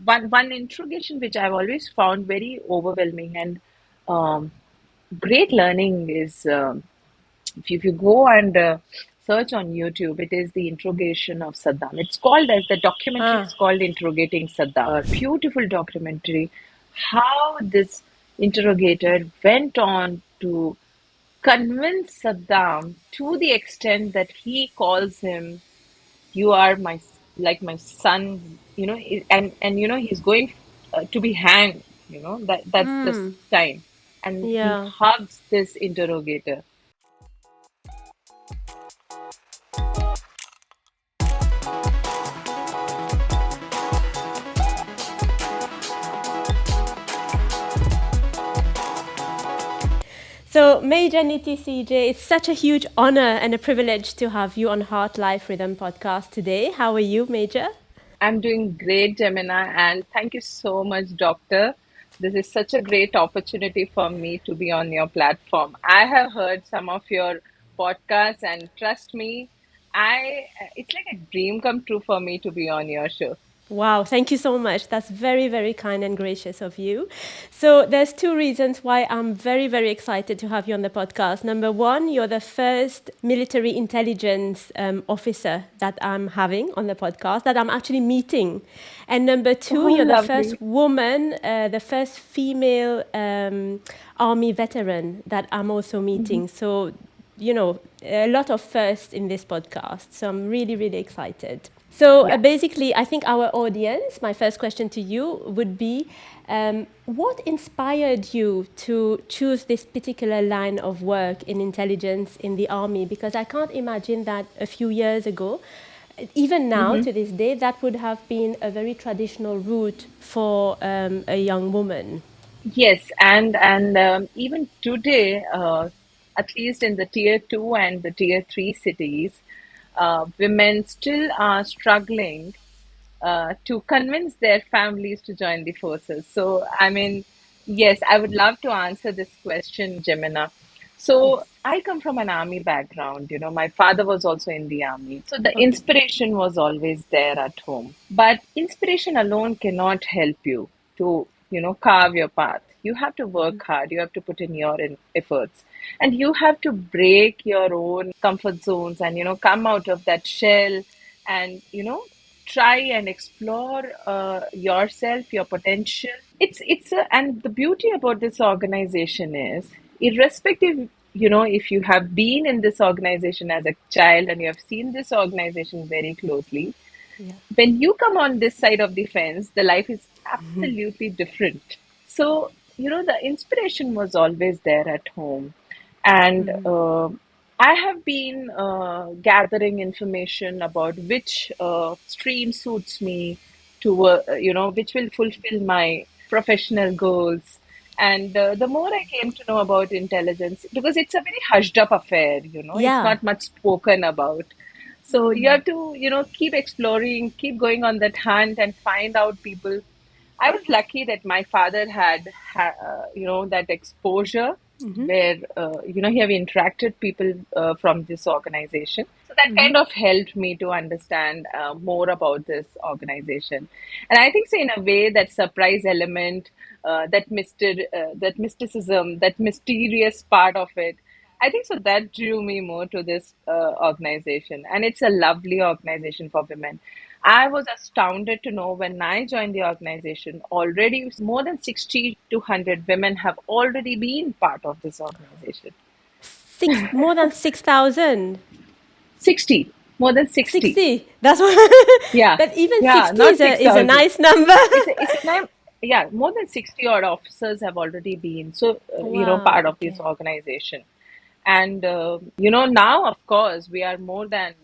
one interrogation which I've always found very overwhelming and um, great learning is if you go and search on YouTube, it is the interrogation of Saddam. It's called as the documentary is Ah, called Interrogating Saddam. Beautiful documentary. How this interrogator went on to convince Saddam to the extent that he calls him, "You are my like my son," and he's going to be hanged. That's the time, and he yeah. hugs this interrogator. So, Major Nithi CJ, it's such a huge honor and a privilege to have you on Heart Life Rhythm podcast today. How are you, Major? I'm doing great, Gemina, and thank you so much, Doctor. This is such a great opportunity for me to be on your platform. I have heard some of your podcasts, and trust me, I it's like a dream come true for me to be on your show. Wow, thank you so much. That's very, very kind and gracious of you. So, there's two reasons why I'm very, very excited to have you on the podcast. Number one, you're the first military intelligence officer that I'm having on the podcast, that I'm actually meeting. And number two, Oh, you're the lovely. first woman, the first female army veteran that I'm also meeting. So, a lot of firsts in this podcast. So, I'm really, really excited. So Yeah. basically, I think our audience, my first question to you would be what inspired you to choose this particular line of work in intelligence in the army? Because I can't imagine that a few years ago, even now Mm-hmm. to this day, that would have been a very traditional route for a young woman. Yes, and even today, at least in the tier two and the tier three cities, women still are struggling to convince their families to join the forces. So, I mean, yes, I would love to answer this question, Gemina. Yes. So, I come from an army background. My father was also in the army. So, the Okay. inspiration was always there at home. But inspiration alone cannot help you to, carve your path. You have to work hard, you have to put in your efforts, and you have to break your own comfort zones and, come out of that shell and, try and explore yourself, your potential. And the beauty about this organization is, irrespective, if you have been in this organization as a child and you have seen this organization very closely, Yeah. when you come on this side of the fence, the life is absolutely different. So, the inspiration was always there at home. And I have been gathering information about which stream suits me to, which will fulfill my professional goals. And the more I came to know about intelligence, because it's a very hushed up affair, it's Yeah. not much spoken about. So you have to, keep exploring, keep going on that hunt and find out people. I was lucky that my father had, that exposure where, he have interacted people from this organization. So that kind of helped me to understand more about this organization. And I think so in a way that surprise element, that mysticism, that mysterious part of it, I think so that drew me more to this organization, and it's a lovely organization for women. I was astounded to know when I joined the organization, already more than 60 to 100 women have already been part of this organization. More than 6,000. 60, more than 60. 60. That's what. Yeah, But even yeah, 60 not is a 6,000. nice number. It's a nine, yeah, more than 60 odd officers have already been, so, part Wow. of this Okay. organization. And, now, of course, we are more than,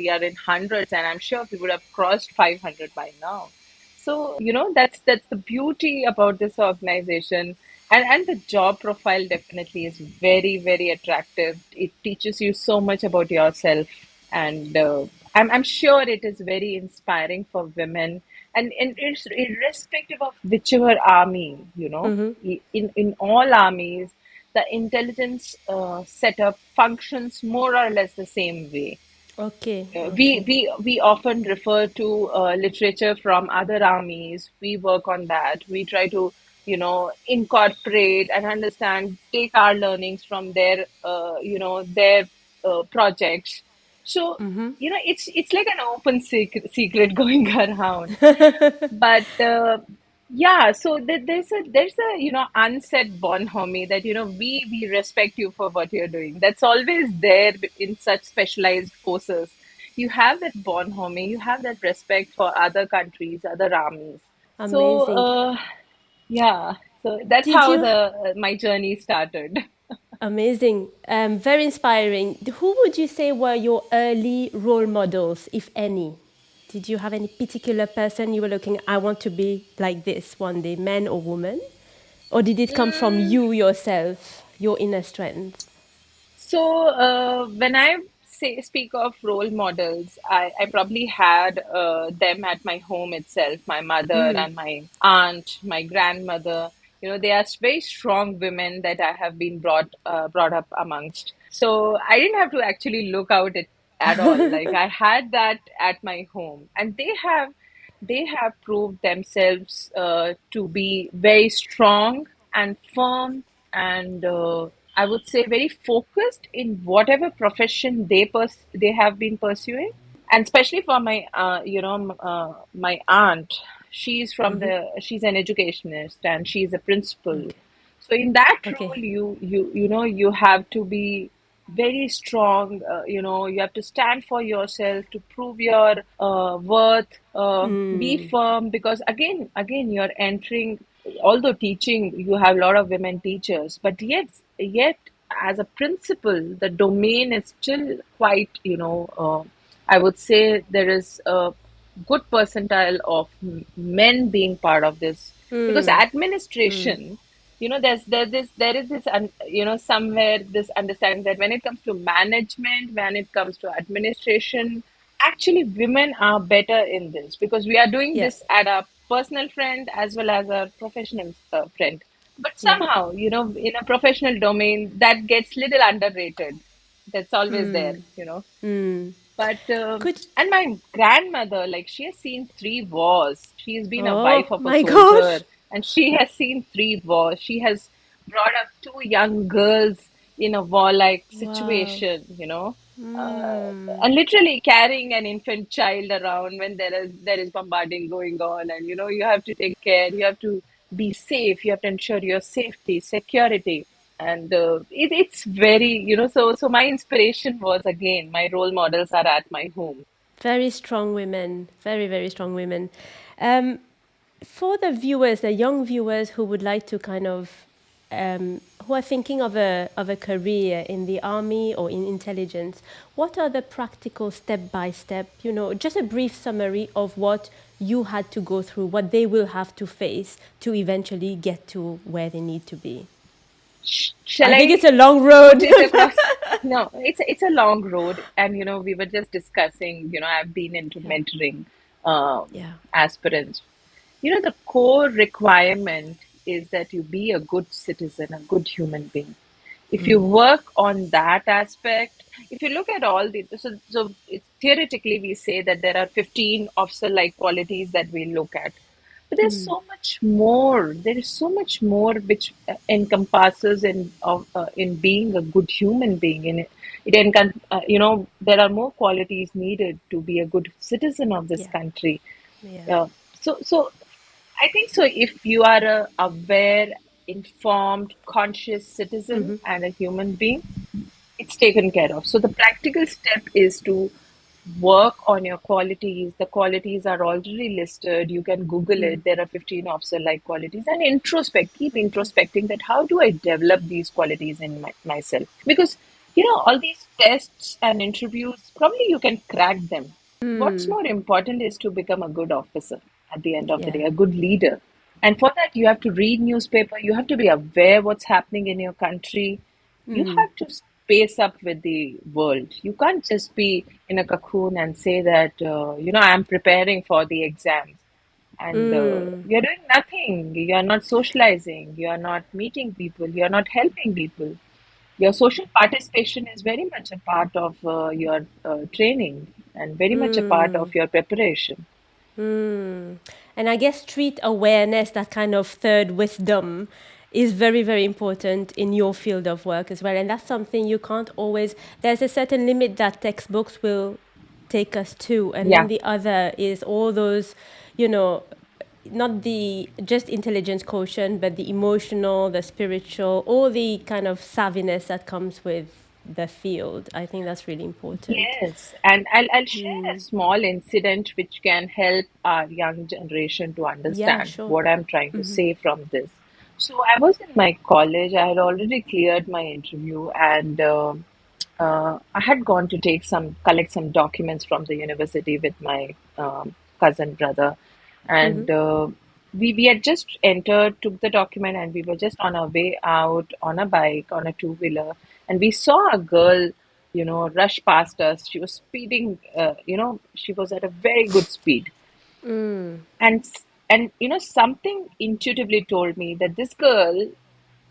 we are in hundreds, and I'm sure we would have crossed 500 by now. So, that's the beauty about this organization. And the job profile definitely is very, very attractive. It teaches you so much about yourself. And I'm sure it is very inspiring for women. And it's irrespective of whichever army, in all armies, the intelligence setup functions more or less the same way. Okay. We Okay. we often refer to literature from other armies. We work on that. We try to, incorporate and understand, take our learnings from their, their projects. So, it's like an open secret going around. But yeah, so there's a unsaid bonhomie that we respect you for what you're doing. That's always there in such specialized forces. You have that bonhomie, you have that respect for other countries, other armies. So Amazing. yeah, so that's Did how you? the my journey started. Amazing. Very inspiring. Who would you say were your early role models, if any? Did you have any particular person you were looking, I want to be like this one day, man or woman? Or did it come from Mm, you yourself, your inner strength? So, when I speak of role models, I probably had them at my home itself, my mother and my aunt, my grandmother. They are very strong women that I have been brought up amongst. So I didn't have to actually look out at all. Like I had that at my home, and they have proved themselves to be very strong and firm and I would say very focused in whatever profession they have been pursuing. And especially for my my aunt, she's an educationist and she's a principal. Okay. So in that Okay. role, you have to be very strong. You have to stand for yourself to prove your worth. Be firm because again, you're entering. Although teaching, you have a lot of women teachers, but yet as a principal, the domain is still quite. I would say there is a good percentile of men being part of this because administration, there is this somewhere this understanding that when it comes to management, when it comes to administration, actually women are better in this because we are doing Yeah. this at a personal friend as well as a professional friend. But Yeah. somehow, in a professional domain, that gets little underrated. That's always there. But Could. and my grandmother, like she has seen three wars. She's been a wife Oh of a my soldier, gosh. and she has seen three wars. She has brought up two young girls in a warlike Wow. situation. And literally carrying an infant child around when there is bombarding going on, and you have to take care. You have to be safe. You have to ensure your safety, security, and it's very so my inspiration was again my role models are at my home. Very strong women. Very, very strong women. Um, for the viewers, the young viewers who would like to kind of, who are thinking of a career in the army or in intelligence, what are the practical step by step, just a brief summary of what you had to go through, what they will have to face to eventually get to where they need to be? Shall I think I it's a long put road. it across? No, it's a long road, and we were just discussing. I've been into Yeah. mentoring Yeah. aspirants. The core requirement is that you be a good citizen, a good human being. If you work on that aspect, if you look at all so it's, theoretically we say that there are 15 officer-like qualities that we look at, but there's so much more. There is so much more which encompasses in being a good human being. In there are more qualities needed to be a good citizen of this Yeah. country. Yeah. Yeah. So I think so. If you are a aware, informed, conscious citizen and a human being, it's taken care of. So the practical step is to work on your qualities. The qualities are already listed. You can Google it. There are 15 officer-like qualities and introspect. Keep Okay. introspecting that how do I develop these qualities in myself? Because, all these tests and interviews, probably you can crack them. What's more important is to become a good officer at the end of the Yeah. day, a good leader. And for that, you have to read newspaper. You have to be aware what's happening in your country. You have to space up with the world. You can't just be in a cocoon and say that, I'm preparing for the exams. And you're doing nothing. You're not socializing. You're not meeting people. You're not helping people. Your social participation is very much a part of your training and very much a part of your preparation. And I guess street awareness, that kind of third wisdom, is very, very important in your field of work as well. And that's something you can't always, there's a certain limit that textbooks will take us to. And then Yeah. the other is all those, you know, not the just intelligence quotient, but the emotional, the spiritual, all the kind of savviness that comes with the field. I think that's really important. Yes, and I'll share a small incident which can help our young generation to Yeah, understand sure. what I'm trying to say from this. So I was in my college. I had already cleared my interview, and I had gone to collect some documents from the university with my cousin brother, and we had just entered, took the document, and we were just on our way out on a bike, on a two-wheeler, and we saw a girl, rush past us. She was speeding, she was at a very good speed, and something intuitively told me that this girl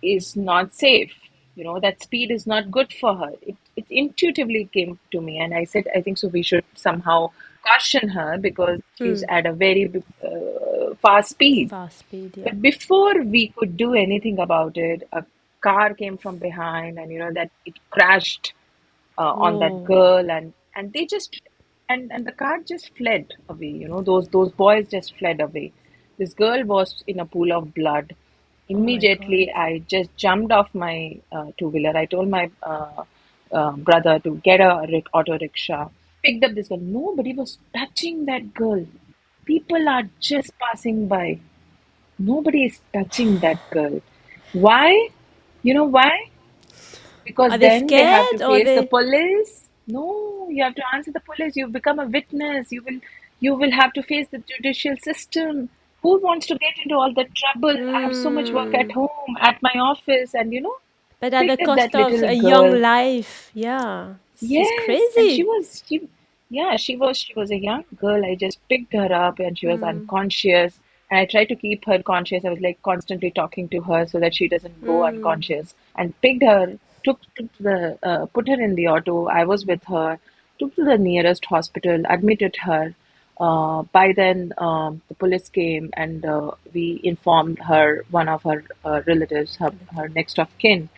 is not safe. That speed is not good for her. It intuitively came to me, and I said, I think so. We should somehow caution her because she's at a very fast speed. Fast speed, yeah. But before we could do anything about it, a car came from behind, and that it crashed on that Whoa. girl, and they just and the car just fled away. Those boys just fled away. This girl was in a pool of blood. Oh my God. Immediately I just jumped off my two-wheeler. I told my brother to get a auto rickshaw, picked up this girl. Nobody was touching that girl. People are just passing by. Nobody is touching that girl. Why? You know why? Are Because they then they have to scared or face the they? police. No, you have to answer the police. You've become a witness. You will have to face the judicial system. Who wants to get into all that trouble? I have so much work at home, at my office, and But at the picked up that cost of little a young girl. life. Yeah. It's Yes, and crazy. yeah, she was a young girl. I just picked her up and she was unconscious. And I tried to keep her conscious. I was like constantly talking to her so that she doesn't go unconscious. And picked her, put her in the auto. I was with her, took to the nearest hospital, admitted her. By then, the police came and we informed her, one of her relatives, her next of kin.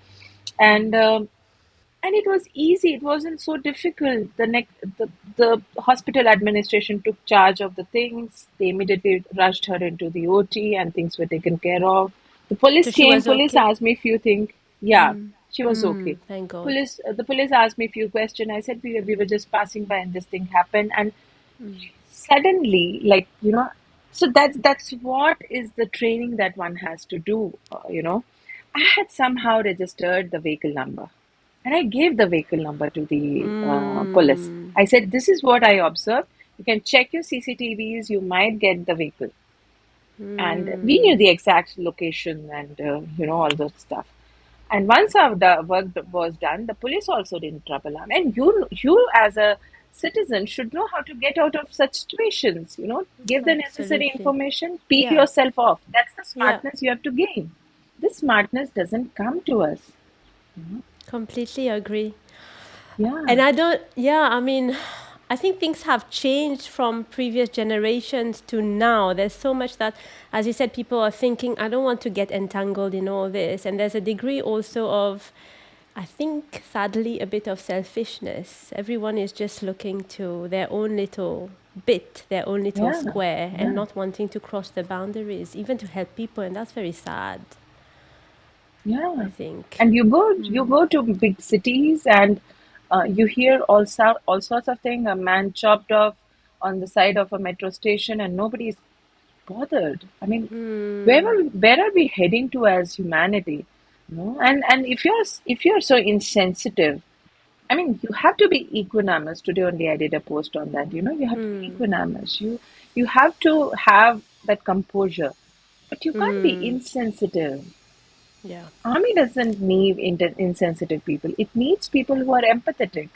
And and it was easy. It wasn't so difficult. The hospital administration took charge of the things. They immediately rushed her into the OT, and things were taken care of. The So police she came. was Police okay? asked me a few things. Yeah, she was okay. Thank God. The police asked me a few questions. I said we were just passing by, and this thing happened. And suddenly, like so that's what is the training that one has to do. I had somehow registered the vehicle number, and I gave the vehicle number to the police. I said, this is what I observed. You can check your CCTVs, you might get the vehicle. And we knew the exact location and all those stuff. And once our work was done, the police also didn't trouble us. And you as a citizen should know how to get out of such situations. Give the necessary Absolutely. information, peel Yeah. yourself off. That's the Yeah. smartness you have to gain. This smartness doesn't come to us. Completely agree. Yeah, And I don't, yeah, I mean, I think things have changed from previous generations to now. There's so much that, as you said, people are thinking, I don't want to get entangled in all this. And there's a degree also of, I think, sadly, a bit of selfishness. Everyone is just looking to their own little bit, their own little yeah, square, and yeah. not wanting to cross the boundaries, even to help people. And that's very sad, I Yeah, think. and you go to big cities and you hear all sorts of things. A man chopped off on the side of a metro station, and nobody's bothered. I mean, where are we heading to as humanity? And if you're so insensitive, I mean, you have to be equanimous. Today only I did a post on that. You have to be equanimous. You have to have that composure, but you can't be insensitive. Yeah. Army doesn't need insensitive people. It needs people who are empathetic.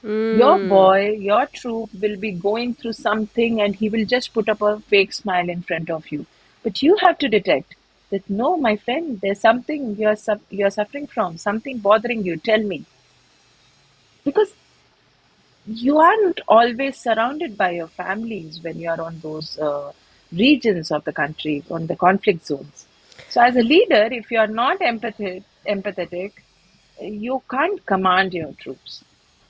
Your boy, your troop will be going through something and he will just put up a fake smile in front of you. But you have to detect. that no, my friend, there's something you're suffering from, something bothering you. Tell me, because you aren't always surrounded by your families when you're on those regions of the country, on the conflict zones. So, as a leader, if you're not empathetic, you can't command your troops.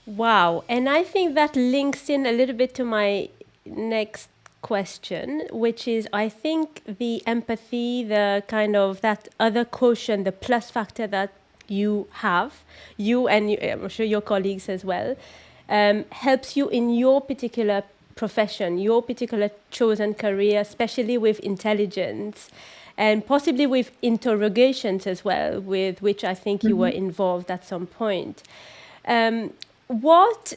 Wow. And I think that links in a little bit to my next question, which is I think the empathy, the kind of that other quotient, the plus factor that you have, you and I'm sure your colleagues as well, helps you in your particular profession, your particular chosen career, especially with intelligence and possibly with interrogations as well, with which I think you were involved at some point. Um, what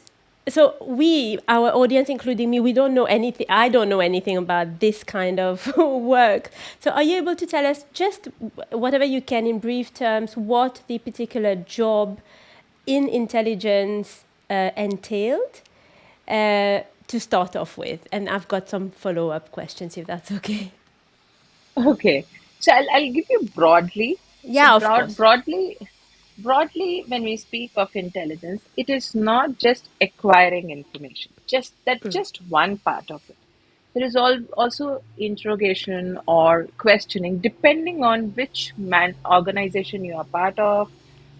so we, our audience, including me, we don't know anything. I don't know anything about this kind of work. So are you able to tell us just whatever you can in brief terms what the particular job in intelligence entailed to start off with? And I've got some follow-up questions if that's okay. Okay, so I'll give you broadly. So Yeah, of course. broadly, when we speak of intelligence, it is not just acquiring information. Just that's just one part of it. There is also interrogation or questioning, depending on which organization you are part of.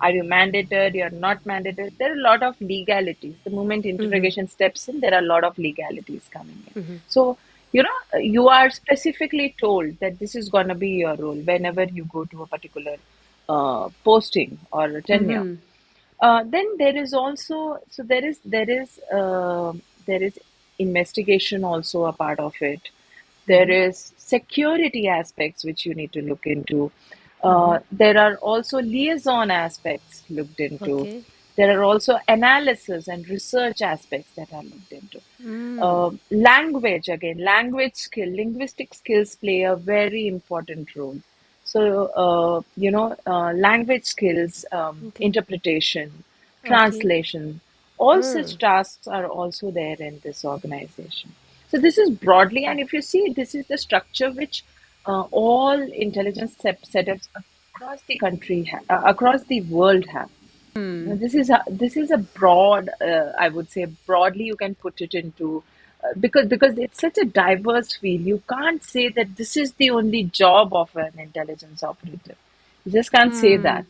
Are you mandated? You're not mandated. There are a lot of legalities. The moment interrogation steps in, there are a lot of legalities coming in. So, you are specifically told that this is going to be your role whenever you go to a particular posting or a tenure. Then there is also so there is investigation also a part of it. There is security aspects which you need to look into. There are also liaison aspects looked into. Okay. There are also analysis and research aspects that are looked into. Language, again, linguistic skills play a very important role. So, language skills, Okay. interpretation, Okay. translation, all such tasks are also there in this organization. So, this is broadly, and if you see, this is the structure which all intelligence setups across the country, across the world have. This is a broad, I would say, broadly you can put it into because it's such a diverse field. You can't say that this is the only job of an intelligence operator. You just can't say that.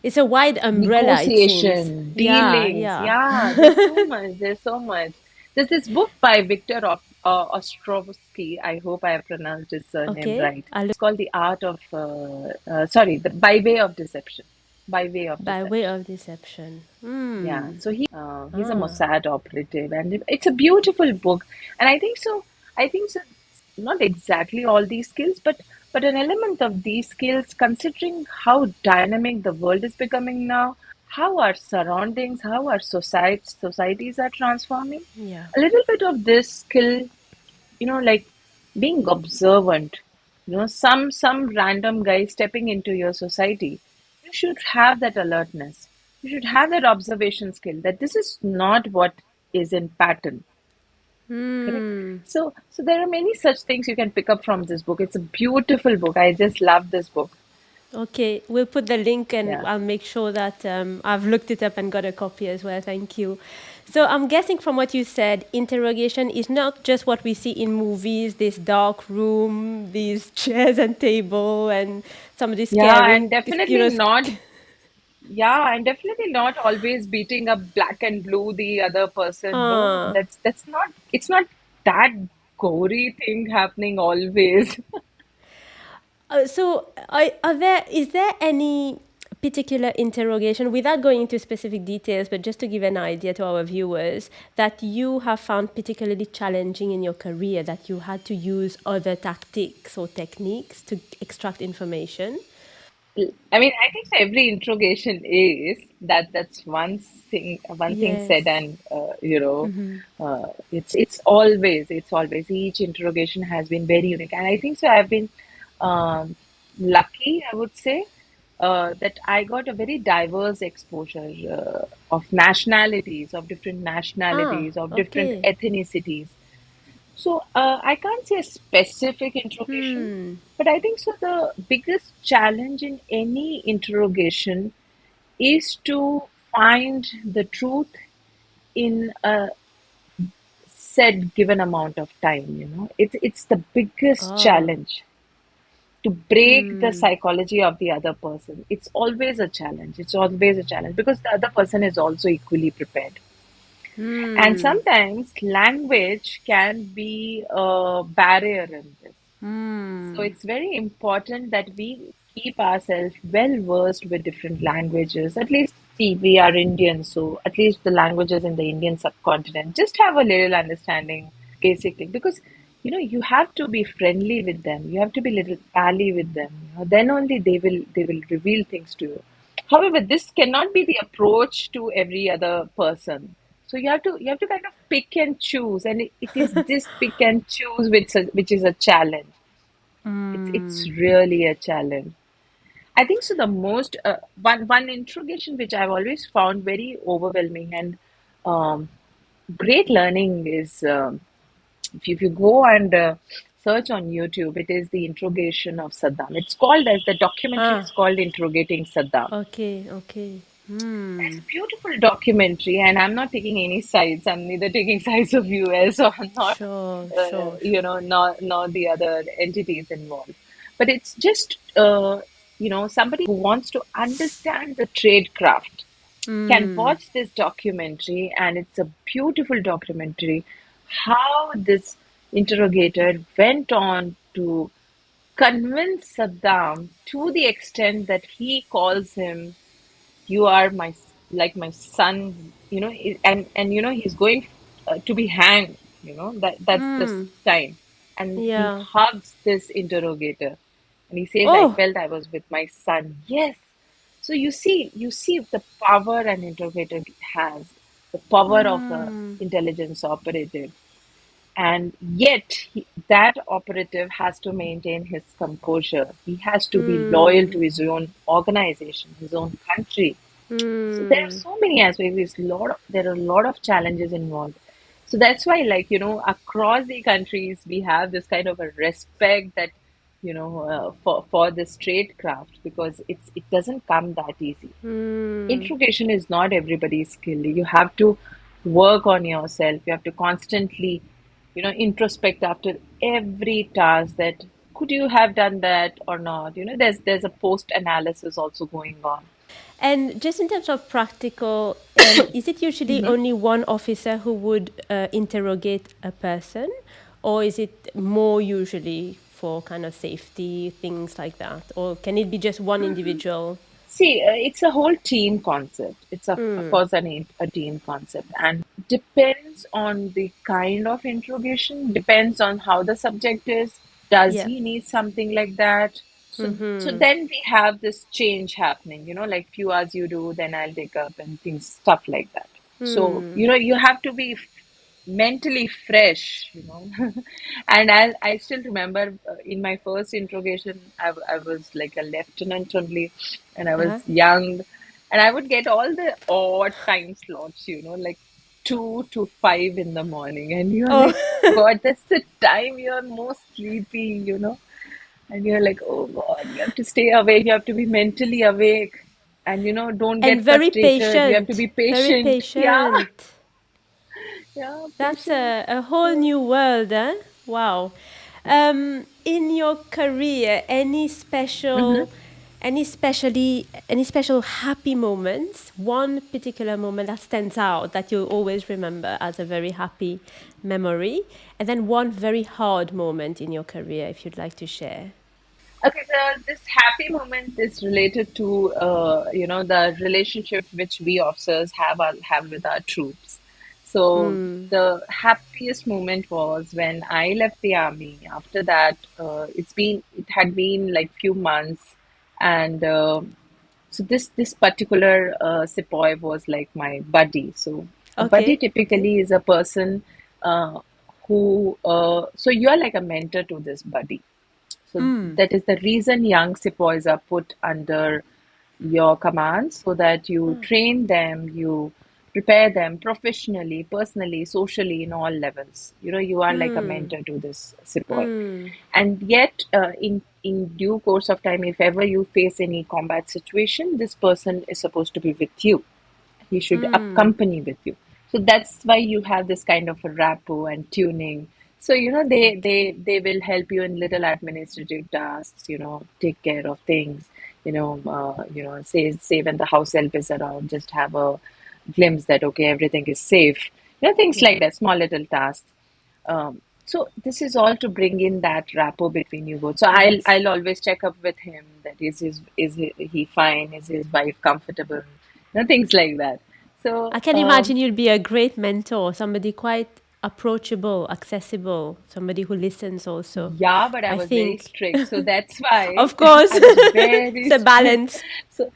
It's a wide umbrella, it seems. Negotiation, Yeah, dealings, yeah. yeah, there's so much. There's so much. There's this book by Victor Ostrovsky. I hope I have pronounced his surname Okay. right. I'll It's called The Art of, the By Way of Deception. By Way of by way Deception. of deception. Yeah, so he's a Ah. Mossad operative, and it's a beautiful book. And I think so. I think so. Not exactly all these skills, but an element of these skills, considering how dynamic the world is becoming now, how our surroundings, how our societies are transforming. Yeah. A little bit of this skill, like being observant. Some random guy stepping into your society, you should have that alertness. You should have that observation skill that this is not what is in pattern. Correct. So there are many such things you can pick up from this book. It's a beautiful book. I just love this book. Okay, we'll put the link and Yeah. I'll make sure that I've looked it up and got a copy as well. Thank you. So I'm guessing from what you said, interrogation is not just what we see in movies, this dark room, these chairs and table, and somebody Yeah, scaring, and definitely not. Yeah, and definitely not always beating up black and blue the other person. No, uh, that's not. It's not that gory thing happening always. is there any particular interrogation, without going into specific details, but just to give an idea to our viewers, that you have found particularly challenging in your career, that you had to use other tactics or techniques to extract information? I mean, I think every interrogation is that's one thing said, Yes. and it's always each interrogation has been very unique, and I think so. I've been um, lucky, I would say, that I got a very diverse exposure of Ah, different okay. ethnicities. So I can't say a specific interrogation, but I think so. The biggest challenge in any interrogation is to find the truth in a said given amount of time. It's the biggest Oh. challenge to break the psychology of the other person. It's always a challenge. It's always a challenge because the other person is also equally prepared. And sometimes language can be a barrier in this. So it's very important that we keep ourselves well versed with different languages. At least, see, we are Indian, so at least the languages in the Indian subcontinent, just have a little understanding, basically, because you have to be friendly with them. You have to be little pally with them. Then only they will reveal things to you. However, this cannot be the approach to every other person. So you have to kind of pick and choose, and it is this pick and choose which is a challenge. It's really a challenge. I think so. The most one interrogation which I've always found very overwhelming and um, great learning is if you go and search on YouTube, it is the interrogation of Saddam. It's called as the documentary Ah, is called Interrogating Saddam. okay, okay. It's a beautiful documentary, and I'm not taking any sides. I'm neither taking sides of US or not, Sure, sure, sure. nor the other entities involved. But it's just, somebody who wants to understand the trade craft can watch this documentary, and it's a beautiful documentary. How this interrogator went on to convince Saddam to the extent that he calls him, you are like my son, and he's going to be hanged, that's this time, and he Yeah. hugs this interrogator and he says, I Oh, felt I was with my son. Yes. So you see the power an interrogator has, the power of a intelligence operative, and yet that operative has to maintain his composure. He has to be loyal to his own organization, his own country. So there are so many aspects. There are a lot of challenges involved. So that's why, like, across the countries, we have this kind of a respect that, for this trade craft, because it doesn't come that easy. Interrogation is not everybody's skill. You have to work on yourself. You have to constantly, introspect after every task that could you have done that or not. There's a post analysis also going on. and just in terms of practical, is it usually only one officer who would interrogate a person, or is it more usually for kind of safety, things like that? Or can it be just one individual? See, it's a whole team concept. It's of course a team concept, and depends on the kind of interrogation. Depends on how the subject is. Does Yeah. he need something like that? So then we have this change happening. Like few hours you do, then I'll take up and things stuff like that. So you have to be mentally fresh, and I still remember in my first interrogation, I was like a lieutenant only, and I was Uh-huh. young, and I would get all the odd time slots, like 2 to 5 in the morning, and you're Oh, like, God, that's the time you're most sleepy, and you're like, oh God, you have to stay awake, you have to be mentally awake, and don't and get frustrated, you have to be very patient. Yeah, patient. yeah, That's patient. a whole Yeah. new world, eh? Wow. In your career, any special happy moments? One particular moment that stands out that you always remember as a very happy memory, and then one very hard moment in your career, if you'd like to share. Okay, so this happy moment is related to the relationship which we officers have with our troops. So the happiest moment was when I left the army. After that, it had been like few months, and so this particular sepoy was like my buddy. So a buddy Okay. Okay. typically is a person uh, who so you are like a mentor to this buddy, so that is the reason young sepoys are put under your command so that you train them, you prepare them professionally, personally, socially, in all levels. You are like a mentor to this boy. And yet, in due course of time, if ever you face any combat situation, this person is supposed to be with you. He should accompany with you. So that's why you have this kind of a rapport and tuning. So they will help you in little administrative tasks, take care of things, say when the house help is around, just have a glimpse that okay, everything is safe, things Yeah. like that, small little tasks. So this is all to bring in that rapport between you both. So Yes. I'll always check up with him, that is he fine? Is his wife comfortable? Things like that. I So can imagine you'd be a great mentor, somebody quite approachable, accessible, somebody who listens also. yeah, but I I was very think. strict. So that's why Of course. I was very It's a strict. balance. So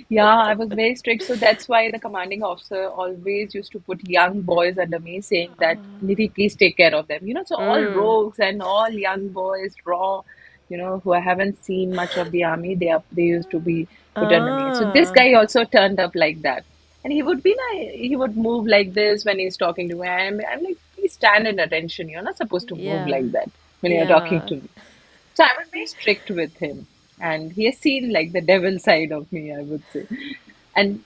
yeah, I was very strict. So that's why the commanding officer always used to put young boys under me, saying that, Nidhi, please take care of them. So all rogues and all young boys, raw, who I haven't seen much of the army, they used to be put under me. So this Ah, guy also turned up like that. And he would be like, he would move like this when he's talking to me. I'm like, please stand in attention. You're not supposed to move yeah. like that when you're talking Yeah. to me. So I was very strict with him, and he has seen like the devil side of me, I would say. And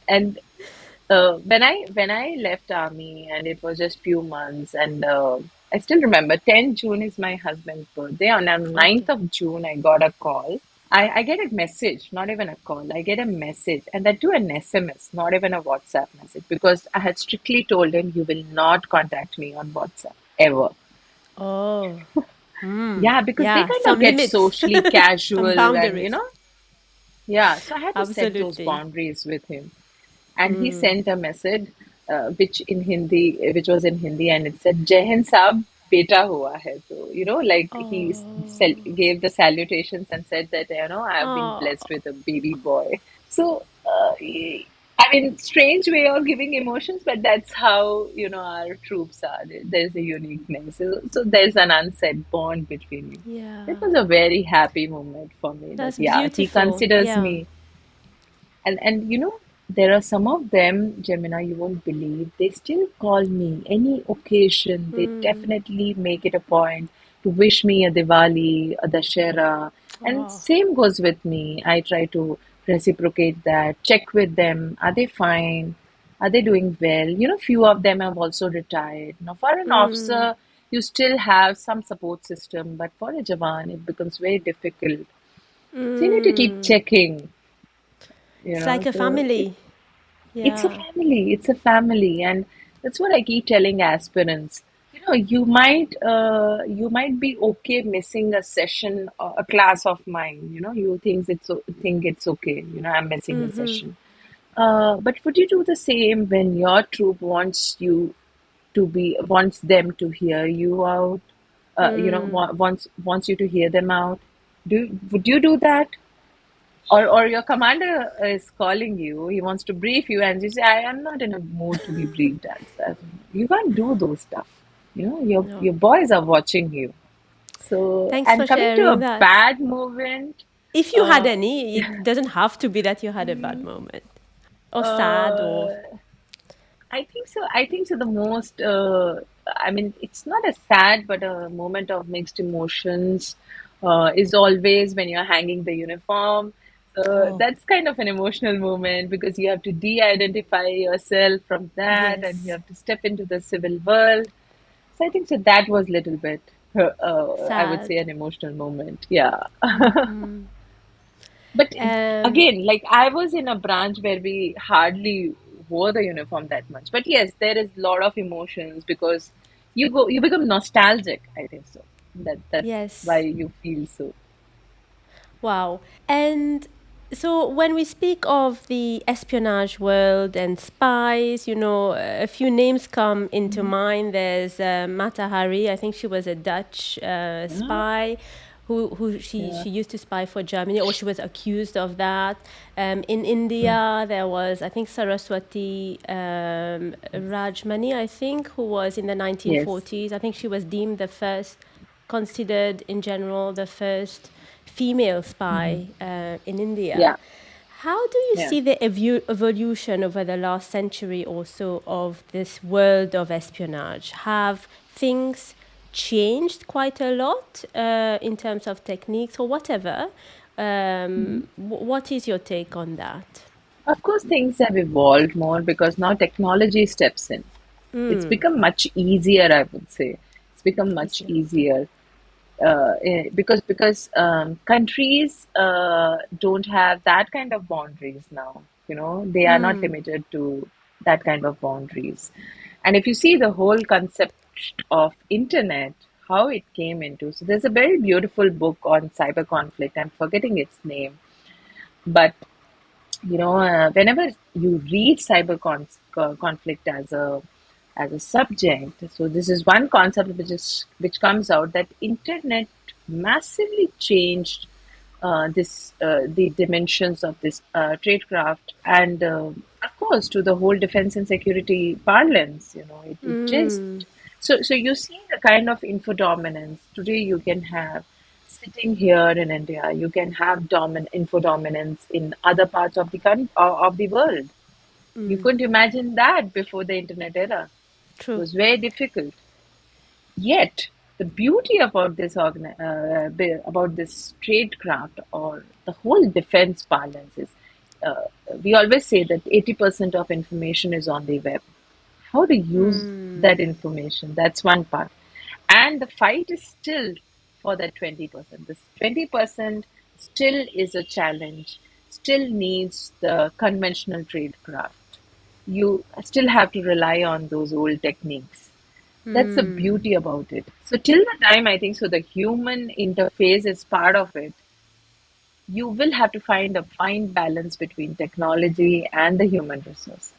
when I left army, and it was just few months, and I still remember 10 June is my husband's birthday. On the Okay. 9th of June, I got a call. I get a message, not even a call. I get a message, and that too an SMS, not even a WhatsApp message, because I had strictly told him, you will not contact me on WhatsApp ever. Oh. Yeah, because they Yeah. kind of Some get limits, socially some casual, and boundaries. yeah, so I had to set those Absolutely. boundaries with him. And he sent a message, which was in Hindi, and it said, Jai Hind Saab, beta hua hai. So, like he Oh. gave the salutations and said that, I have been Oh. blessed with a baby boy. So, I mean, strange way of giving emotions, but that's how, our troops are. There's a uniqueness. So there's an unsaid bond between you. It Yeah. was a very happy moment for me that, That's yeah, he beautiful. considers Yeah. me. And there are some of them, Gemina, you won't believe, they still call me any occasion. They definitely make it a point to wish me a Diwali, a Dashera. And Oh. same goes with me. I try to reciprocate that, check with them. Are they fine? Are they doing well? Few of them have also retired. Now, for an officer, you still have some support system, but for a Jawan, it becomes very difficult. So you need to keep checking, It's like a so family. it's a Yeah. family. It's a family, and that's what I keep telling aspirants. You might be okay missing a session or a class of mine. You think it's okay. I'm missing a session. But would you do the same when your troop wants them to hear you out? Wants you to hear them out. Would you do that? Or your commander is calling you, he wants to brief you, and you say, I am not in a mood to be briefed. You can't do those stuff. No. Your boys are watching you. So, Thanks for and coming to a sharing that. bad moment, If you had uh, any, it doesn't have to be that you had a bad moment or sad or. uh, I think so. The most, I mean, it's not a sad, but a moment of mixed emotions is always when you're hanging the uniform. So Oh, that's kind of an emotional moment because you have to de-identify yourself from that, and you yes. have to step into the civil world. So I think so. That was a little bit, I would Sad. say, an emotional moment. Yeah. Mm-hmm. But Um, again, like I was in a branch where we hardly wore the uniform that much. But yes, there is a lot of emotions because you become nostalgic, I think so. That's why yes. you feel so. Wow. And so when we speak of the espionage world and spies, a few names come into mind. There's Mata Hari. I think she was a Dutch Yeah, spy who yeah, she used to spy for Germany, or she was accused of that. In India, there was, I think, Saraswati Rajmani, I think, who was in the yes. 1940s. I think she was deemed the first, considered in general the first female spy in India. Yeah. How do you Yeah. see the evolution over the last century or so of this world of espionage? Have things changed quite a lot in terms of techniques or whatever? What is your take on that? Of course, things have evolved more because now technology steps in. It's become much easier, I would say. It's become much Easier. easier because countries don't have that kind of boundaries now. They are not limited to that kind of boundaries. And if you see the whole concept of internet, how it came into, so there's a very beautiful book on cyber conflict. I'm forgetting its name, but whenever you read conflict as a subject, so this is one concept which comes out that internet massively changed this the dimensions of this tradecraft, and of course to the whole defense and security parlance. It just so you see the kind of info dominance today you can have sitting here in India. You can have info dominance in other parts of of the world. You couldn't imagine that before the internet era. It True. was very difficult. Yet, the beauty about about this tradecraft or the whole defense parlance is, uh, we always say that 80% of information is on the web. How to use that information? That's one part, and the fight is still for that 20%. This 20% still is a challenge. Still needs the conventional tradecraft. You still have to rely on those old techniques. That's the beauty about it. So till the time I think so the human interface is part of it, you will have to find a fine balance between technology and the human resources.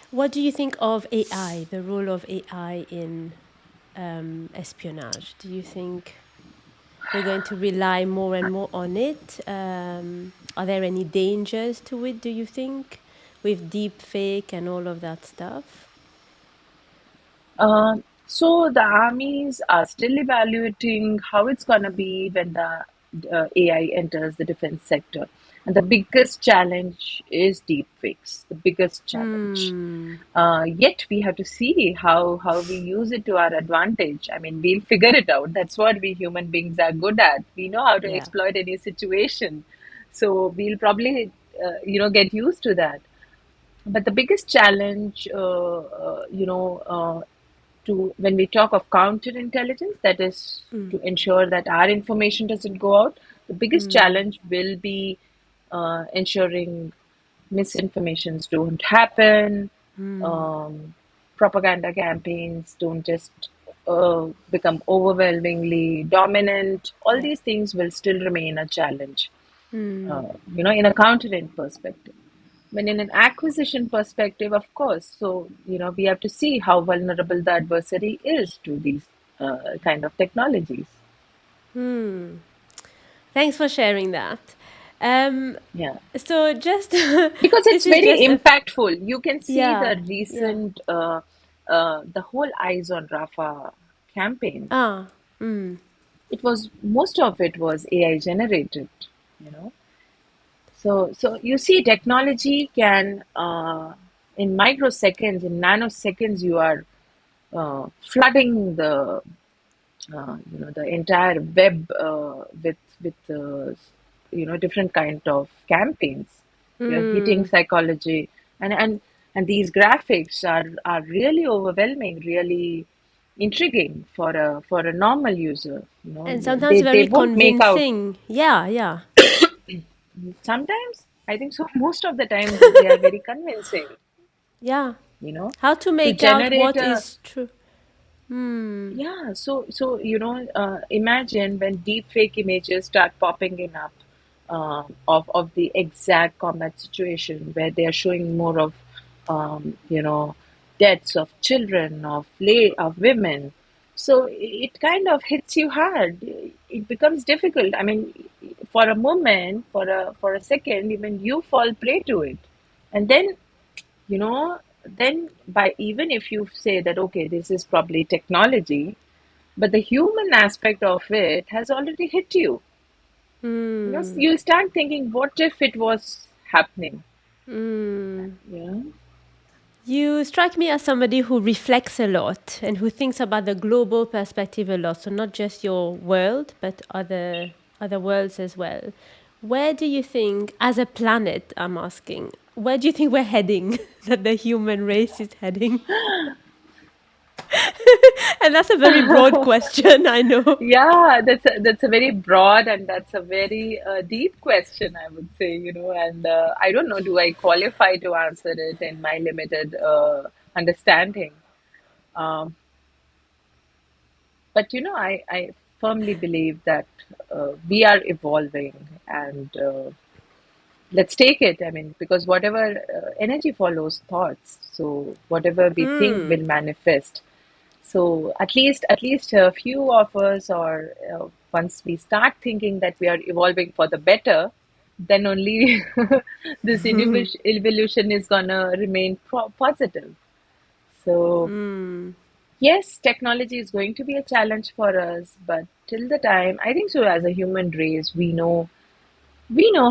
What do you think of AI, the role of AI in espionage? Do you think we're going to rely more and more on it? Are there any dangers to it, do you think, with deep fake and all of that stuff? So the armies are still evaluating how it's going to be when the AI enters the defense sector. And the biggest challenge is deepfakes, the biggest challenge. Yet we have to see how we use it to our advantage. I mean, we'll figure it out. That's what we human beings are good at. We know how to Yeah. exploit any situation. So we'll probably, get used to that. But the biggest challenge, to when we talk of counterintelligence, that is to ensure that our information doesn't go out. The biggest challenge will be ensuring misinformations don't happen, propaganda campaigns don't just become overwhelmingly dominant. All Yeah. these things will still remain a challenge, in a counterint perspective. When in an acquisition perspective, of course, so, we have to see how vulnerable the adversary is to these kind of technologies. Thanks for sharing that. Um, Yeah. so just Because this it's is very just a impactful. You can see yeah, the yeah. recent, the whole Eyes on Rafa campaign. Ah, Most of it was AI generated, you know. So you see, technology can, in microseconds, in nanoseconds, you are flooding the entire web with different kind of campaigns. You're hitting psychology, and these graphics are really overwhelming, really intriguing for a normal user. and sometimes They very won't make out. convincing. Yeah, yeah, Sometimes I think so. Most of the time they are very convincing. yeah. You know, How to to make out generate what a is true? Yeah, so imagine when deep fake images start popping in up of the exact combat situation where they are showing more of deaths of children, of women. So it kind of hits you hard. It becomes difficult. I mean, for a moment, for a second, even you fall prey to it, and then by even if you say that okay, this is probably technology, but the human aspect of it has already hit you. You'll start thinking, what if it was happening? Mm. Yeah. You strike me as somebody who reflects a lot and who thinks about the global perspective a lot. So not just your world, but other worlds as well. Where do you think, as a planet, I'm asking, where do you think we're heading? That the human race is heading? And that's a very broad question, I know. Yeah, that's a very broad and that's a very deep question, I would say, and I don't know, do I qualify to answer it in my limited understanding? Um, but I firmly believe that we are evolving, and let's take it. I mean, because whatever energy follows thoughts, so whatever we think will manifest. So at least a few of us, or once we start thinking that we are evolving for the better, then only this evolution is gonna remain positive. So yes, technology is going to be a challenge for us, but till the time, I think so. As a human race, we know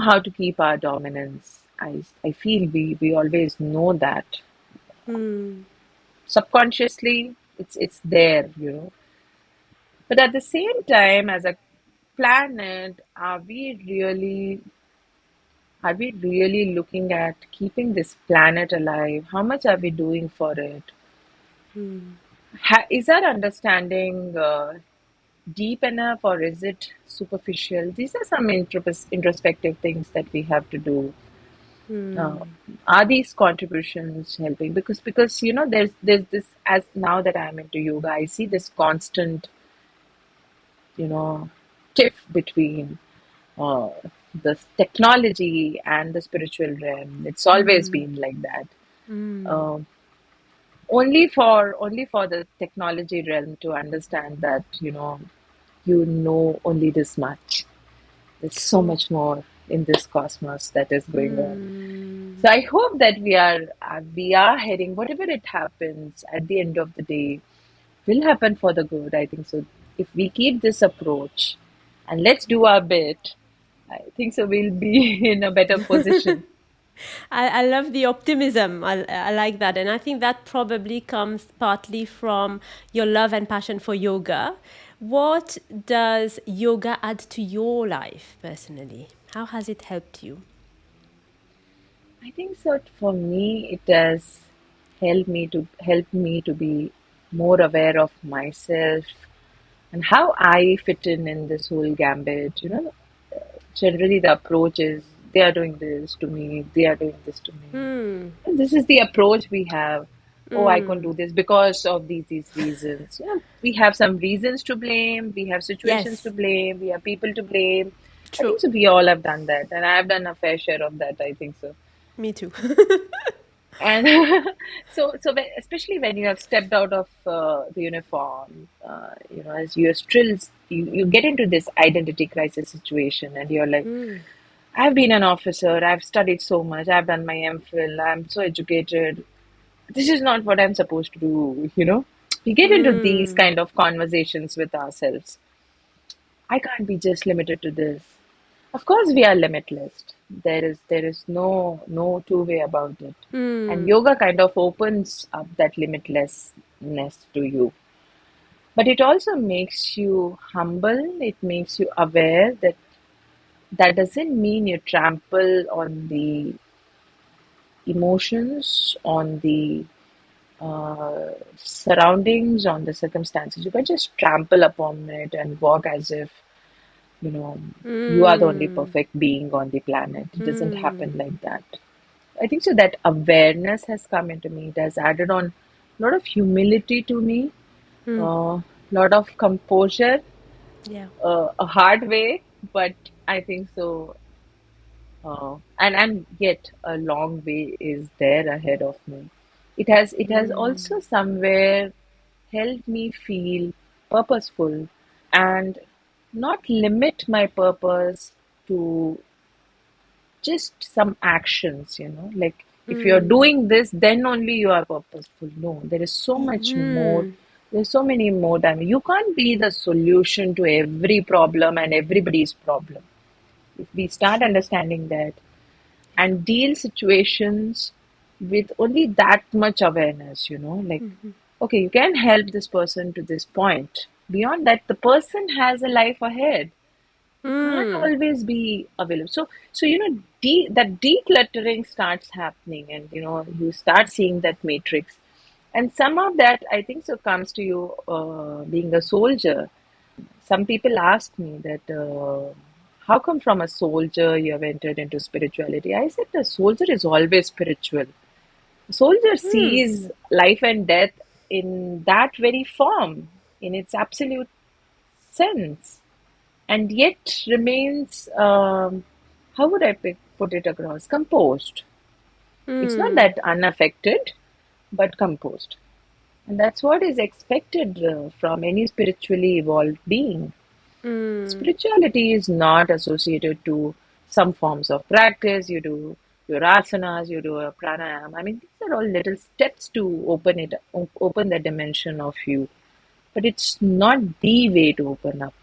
how to keep our dominance. I feel we always know that subconsciously. It's there. But at the same time, as a planet, are we really looking at keeping this planet alive? How much are we doing for it? Is our understanding deep enough, or is it superficial? These are some introspective things that we have to do. Uh, are these contributions helping? Because there's this, as now that I'm into yoga, I see this constant you know tiff between uh, the technology and the spiritual realm. It's always been like that. Um only for the technology realm to understand that you know only this much. There's so True. much more in this cosmos that is going on. So I hope that we are heading, whatever it happens at the end of the day, will happen for the good. I think so. If we keep this approach and let's do our bit, I think so we'll be in a better position. I love the optimism. I like that. And I think that probably comes partly from your love and passion for yoga. What does yoga add to your life personally? How has it helped you? I think so. For me, it has helped me to be more aware of myself and how I fit in this whole gambit. Generally the approach is, they are doing this to me, they are doing this to me. And this is the approach we have. Oh, I can't do this because of these reasons. Yeah, we have some reasons to blame, we have situations to Yes, blame, we have people to blame. I true. think so we all have done that, and I have done a fair share of that, I think so. Me too. And especially when you have stepped out of the uniform, as you're still, you get into this identity crisis situation, and you're like, I've been an officer, I've studied so much, I've done my MPhil, I'm so educated. This is not what I'm supposed to do. We get into these kind of conversations with ourselves. I can't be just limited to this. Of course, we are limitless. There is no two way about it. And yoga kind of opens up that limitlessness to you. But it also makes you humble. It makes you aware that that doesn't mean you trample on the emotions, on the surroundings, on the circumstances. You can just trample upon it and walk as if you know you are the only perfect being on the planet. It doesn't happen like that. I think so that awareness has come into me. It has added on a lot of humility to me, a lot of composure, Yeah. a hard way, but I think so. And yet a long way is there ahead of me. It has also somewhere helped me feel purposeful and not limit my purpose to just some actions. Like, if you're doing this, then only you are purposeful. No, there is so much more. There's so many more. You can't be the solution to every problem and everybody's problem. If we start understanding that and deal situations with only that much awareness, like, okay, you can help this person to this point. Beyond that, the person has a life ahead. You can't Mm. always be available. So that decluttering starts happening, and you start seeing that matrix. And some of that, I think, so comes to you being a soldier. Some people ask me that, how come from a soldier you have entered into spirituality? I said the soldier is always spiritual. The soldier Mm. sees life and death in that very form, in its absolute sense, and yet remains, how would I put it across? Composed. It's not Mm. that unaffected, but composed. And that's what is expected from any spiritually evolved being. Mm. Spirituality is not associated to some forms of practice. You do your asanas, you do a pranayam. I mean, these are all little steps to open the dimension of you. But it's not the way to open up.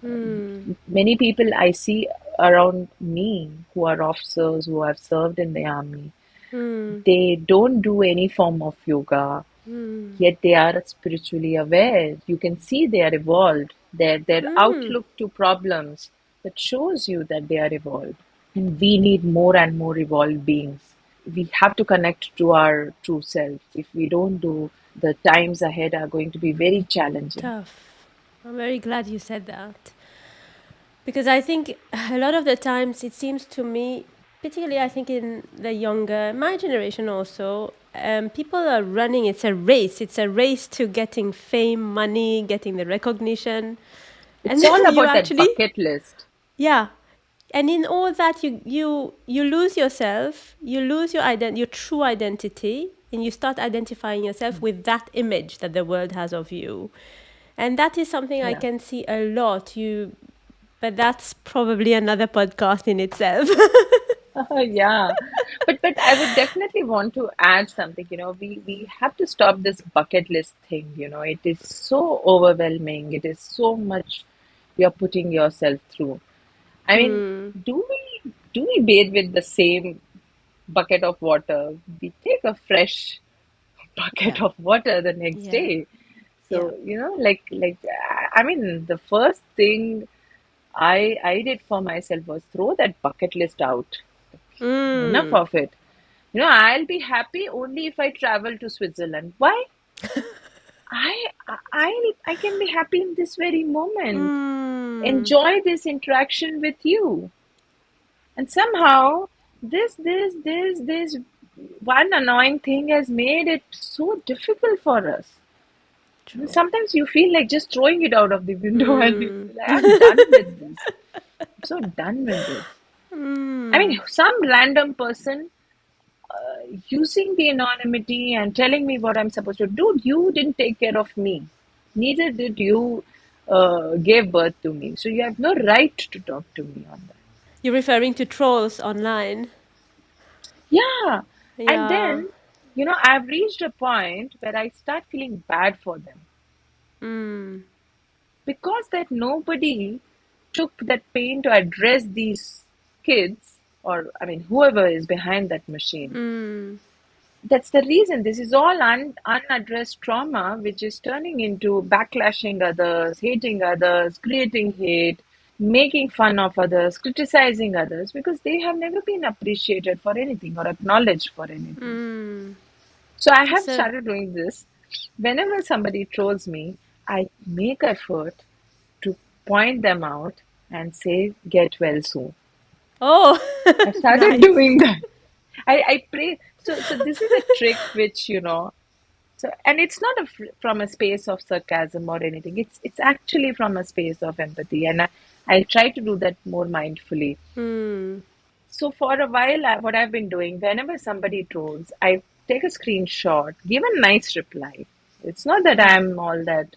Mm. Many people I see around me who are officers who have served in the army, Mm. they don't do any form of yoga, Mm. yet they are spiritually aware. You can see they are evolved. Their Mm. outlook to problems that shows you that they are evolved. And we need more and more evolved beings. We have to connect to our true self. If we don't do, the times ahead are going to be very challenging. Tough. I'm very glad you said that. Because I think a lot of the times it seems to me, particularly I think in the younger, my generation also, people are running, it's a race. It's a race to getting fame, money, getting the recognition. And It's then all you about that actually, bucket list. yeah. And in all that, you lose yourself, you lose your true identity, and you start identifying yourself with that image that the world has of you. And that is something I Yeah. can see a lot. But that's probably another podcast in itself. Yeah, but I would definitely want to add something. We have to stop this bucket list thing. It is so overwhelming. It is so much you're putting yourself through. I mean, Hmm. do we bathe with the same bucket of water? We take a fresh bucket Yeah. of water the next Yeah. day. Yeah. So, like I mean, the first thing I did for myself was throw that bucket list out. Enough Mm. of it. I'll be happy only if I travel to Switzerland. Why? I can be happy in this very moment. Mm. Enjoy this interaction with you. And somehow this one annoying thing has made it so difficult for us. True. Sometimes you feel like just throwing it out of the window and you Mm. feel like I'm done with this. I'm so done with this. I Mm. mean, some random person using the anonymity and telling me what I'm supposed to do. Dude, you didn't take care of me. Neither did you gave birth to me. So you have no right to talk to me on that. You're referring to trolls online. Yeah. And Yeah. then, I've reached a point where I start feeling bad for them Mm. because that nobody took that pain to address these kids, or I mean whoever is behind that machine. Mm. That's the reason this is all unaddressed trauma, which is turning into backlashing others, hating others, creating hate, making fun of others, criticizing others, because they have never been appreciated for anything or acknowledged for anything. Mm. So I have So, started doing this. Whenever somebody trolls me, I make effort to point them out and say, get well soon. oh, I've started nice. doing that. I pray. So this is a trick which, so, and it's not from a space of sarcasm or anything. It's actually from a space of empathy, and I try to do that more mindfully. Mm. So for a while, what I've been doing, whenever somebody trolls, I take a screenshot, give a nice reply. It's not that I'm all that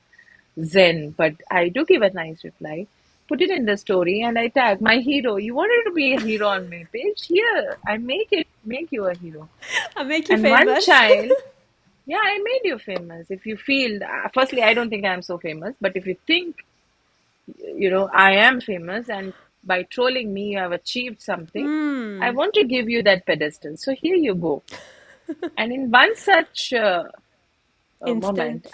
zen, but I do give a nice reply. Put it in the story, and I tag my hero. You wanted to be a hero on my page? Here, I make you a hero. I'll make you And one famous. child, yeah, I made you famous. If you feel, firstly, I don't think I'm so famous, but if you think, I am famous, and by trolling me, you have achieved something. I Mm. want to give you that pedestal. So here you go. And in one such moment, Instant.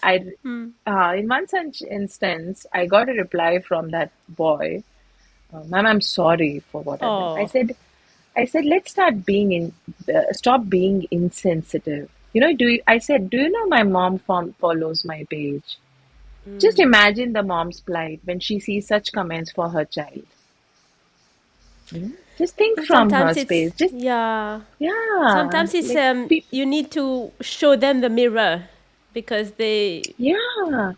Mm. in one such instance, I got a reply from that boy. Ma'am, I'm sorry for what I've done. Oh. I said, let's stop being insensitive. I said, do you know my mom follows my page? Just imagine the mom's plight when she sees such comments for her child. Just think And from her sometimes it's, space. Just, yeah. yeah, Sometimes it's like, you need to show them the mirror because they, yeah.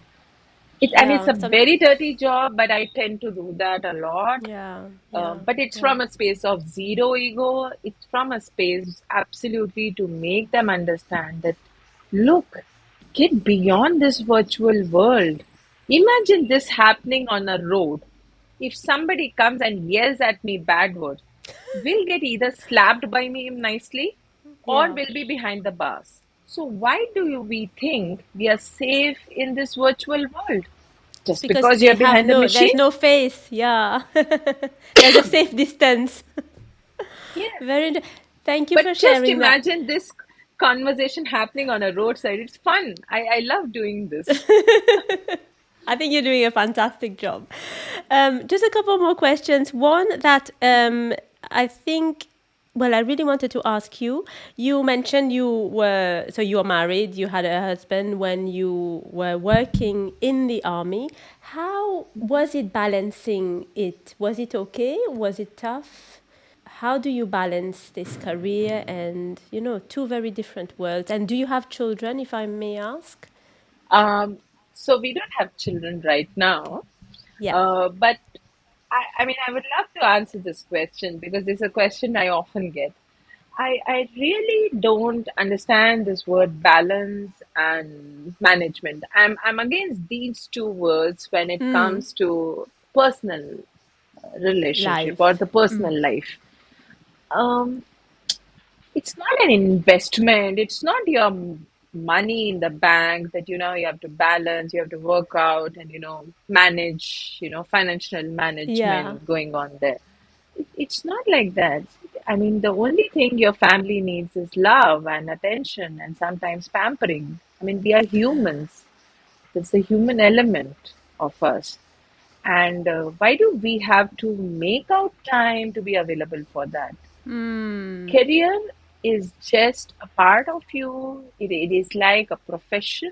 It's yeah, a very dirty job, but I tend to do that a lot. yeah, yeah, But it's yeah. from a space of zero ego. It's from a space absolutely to make them understand that, look, get beyond this virtual world. Imagine this happening on a road. If somebody comes and yells at me bad words, we'll get either slapped by me nicely or Yeah. we'll be behind the bars. So why we think we are safe in this virtual world? It's Just because because they you're have behind the no, there's machine? no face. Yeah. There's a safe distance. Yes. Very, thank you for But just sharing that. imagine this conversation happening on a roadside. It's fun. I love doing this. I think you're doing a fantastic job. Just a couple more questions. One that I think, well, I really wanted to ask you. You mentioned you were married, you had a husband when you were working in the army. How was it balancing it? Was it okay? Was it tough? How do you balance this career and, two very different worlds? And do you have children, if I may ask? Um, so we don't have children right now, Yeah. but I mean, I would love to answer this question because it's a question I often get. I really don't understand this word balance and management. I'm against these two words when it Mm. comes to personal relationship or Life. the personal life. Um, it's not an investment. It's not your money in the bank that you have to balance, you have to work out and manage, financial Yeah. management going on there. It's not like that. I mean, the only thing your family needs is love and attention and sometimes pampering. I mean, we are humans. It's the human element of us. And why do we have to make out time to be available for that? Mm. Career is just a part of you. It is like a profession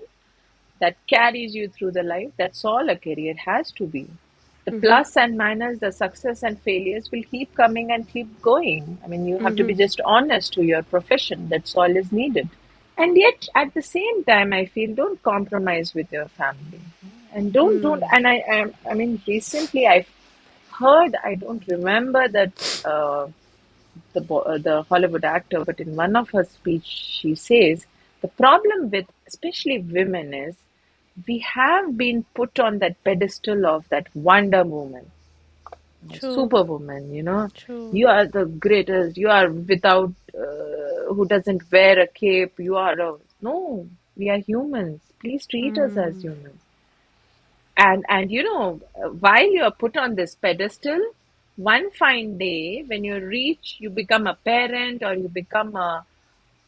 that carries you through the life. That's all a career has to be. The plus and minus, the success and failures will keep coming and keep going. I mean, you have to be just honest to your profession. That's all is needed. And yet, at the same time, I feel don't compromise with your family, and don't. And I mean, recently I've heard. I don't remember that. The Hollywood actor, but in one of her speech, she says the problem with especially women is we have been put on that pedestal of that Wonder Woman, True. Superwoman. True. You are the greatest. You are without who doesn't wear a cape. You are a no. We are humans. Please treat us as humans. And while you are put on this pedestal, one fine day when you become a parent or you become a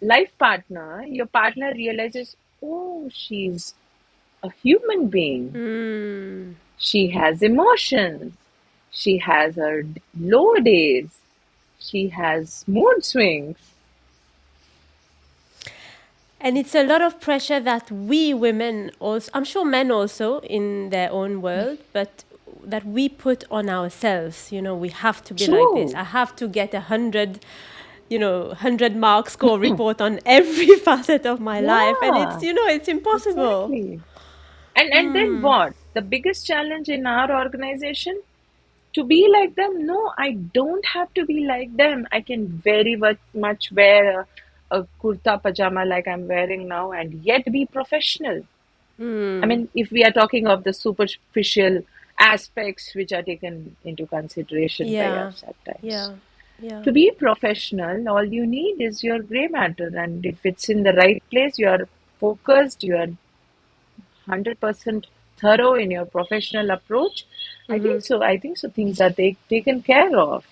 life partner, your partner realizes, oh, she's a human being. Mm. She has emotions. She has her low days. She has mood swings. And it's a lot of pressure that we women also, I'm sure men also in their own world, but that we put on ourselves. We have to be like this. True. I have to get 100 mark score report on every facet of my life. And it's, Yeah, it's impossible. exactly. And then what? The biggest challenge in our organization to be like them? No, I don't have to be like them. I can very much wear a kurta pajama like I'm wearing now and yet be professional. I mean, if we are talking of the superficial aspects which are taken into consideration by Yeah. us at times. Yeah. Yeah. To be professional, all you need is your gray matter, and if it's in the right place, you are focused, you are 100% thorough in your professional approach, I think so. I think so. Things are taken care of.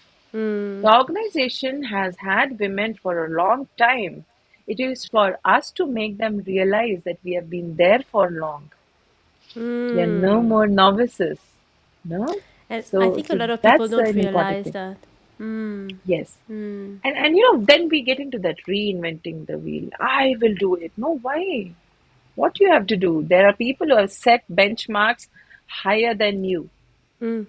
The organization has had women for a long time. It is for us to make them realize that we have been there for long. We are no more novices. No? And I So, think a so lot of people that's don't an important realize thing. that. Mm, Yes. mm, And then we get into that reinventing the wheel. I will do it. No, why? What you have to do? There are people who have set benchmarks higher than you. mm,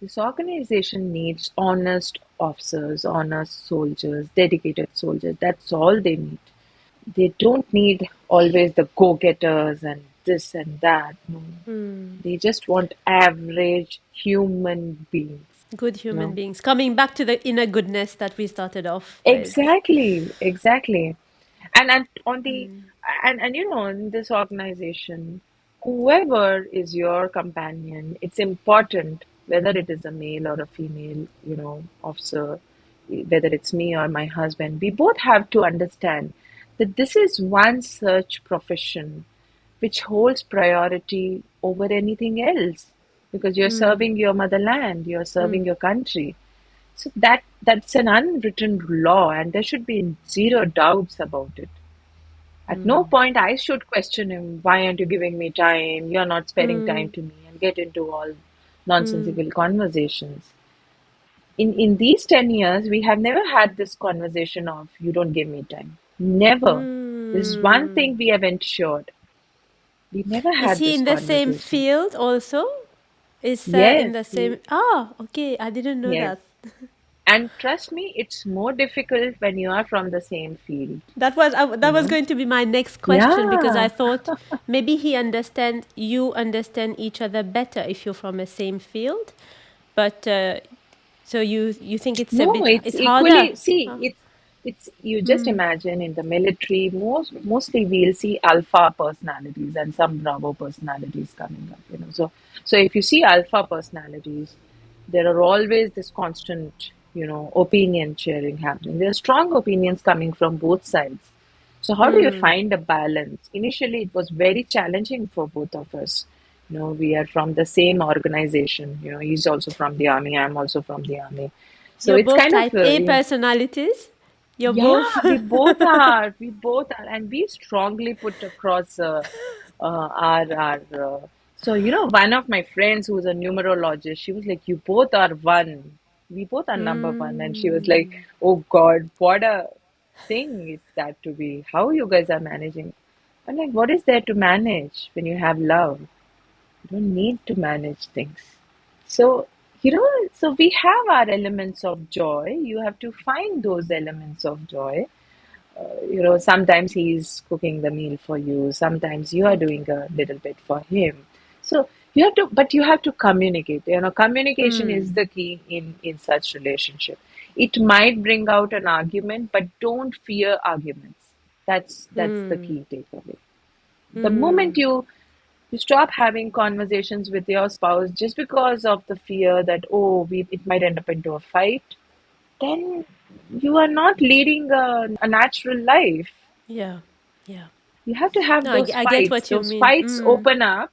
This organization needs honest officers, honest soldiers, dedicated soldiers. That's all they need. They don't need always the go-getters and this and that. No. mm. They just want average human beings. Good You human know? beings. Coming back to the inner goodness that we started off with. Exactly, exactly. And on the and in this organization, whoever is your companion, it's important whether it is a male or a female, officer, whether it's me or my husband, we both have to understand that this is one search profession which holds priority over anything else because you're serving your motherland, you're serving your country. So that's an unwritten law, and there should be zero doubts about it. At no point I should question him. Why aren't you giving me time? You're not sparing time to me, and get into all nonsensical conversations. In these 10 years, we have never had this conversation of you don't give me time. Never. This is one Mm. thing we have ensured. We never Is had he this in the same conversation. field also? Is in Yes, the same. Ah, okay. I didn't know yes. that. And trust me, it's more difficult when you are from the same field, That you was know? going to be my next question because I Yeah. thought maybe you understand each other better if you're from the same field, but so you think No, it's it's harder. equally, see, it's you just imagine in the military, mostly we'll see alpha personalities and some bravo personalities coming up. So if you see alpha personalities, there are always this constant, opinion sharing happening. There are strong opinions coming from both sides. So how do you find a balance? Initially, it was very challenging for both of us. We are from the same organization. He's also from the army. I'm also from the army. So You're it's both kind of, type A personalities. You're yeah, both. we both are. We both are, and we strongly put across our. One of my friends who's a numerologist, she was like, "You both are one. We both are number one," and she was like, "Oh God, what a thing is that to be? How you guys are managing?" I'm like, "What is there to manage when you have love? You don't need to manage things." So we have our elements of joy. You have to find those elements of joy. Sometimes he's cooking the meal for you, sometimes you are Okay. doing a little bit for him. So you have to communicate. Communication is the key in such relationship. It might bring out an argument, but don't fear arguments. That's the key takeaway. The moment you stop having conversations with your spouse just because of the fear that, it might end up into a fight, then you are not leading a natural life. Yeah. Yeah. You have to have No, those I get fights. what you Those mean. fights open up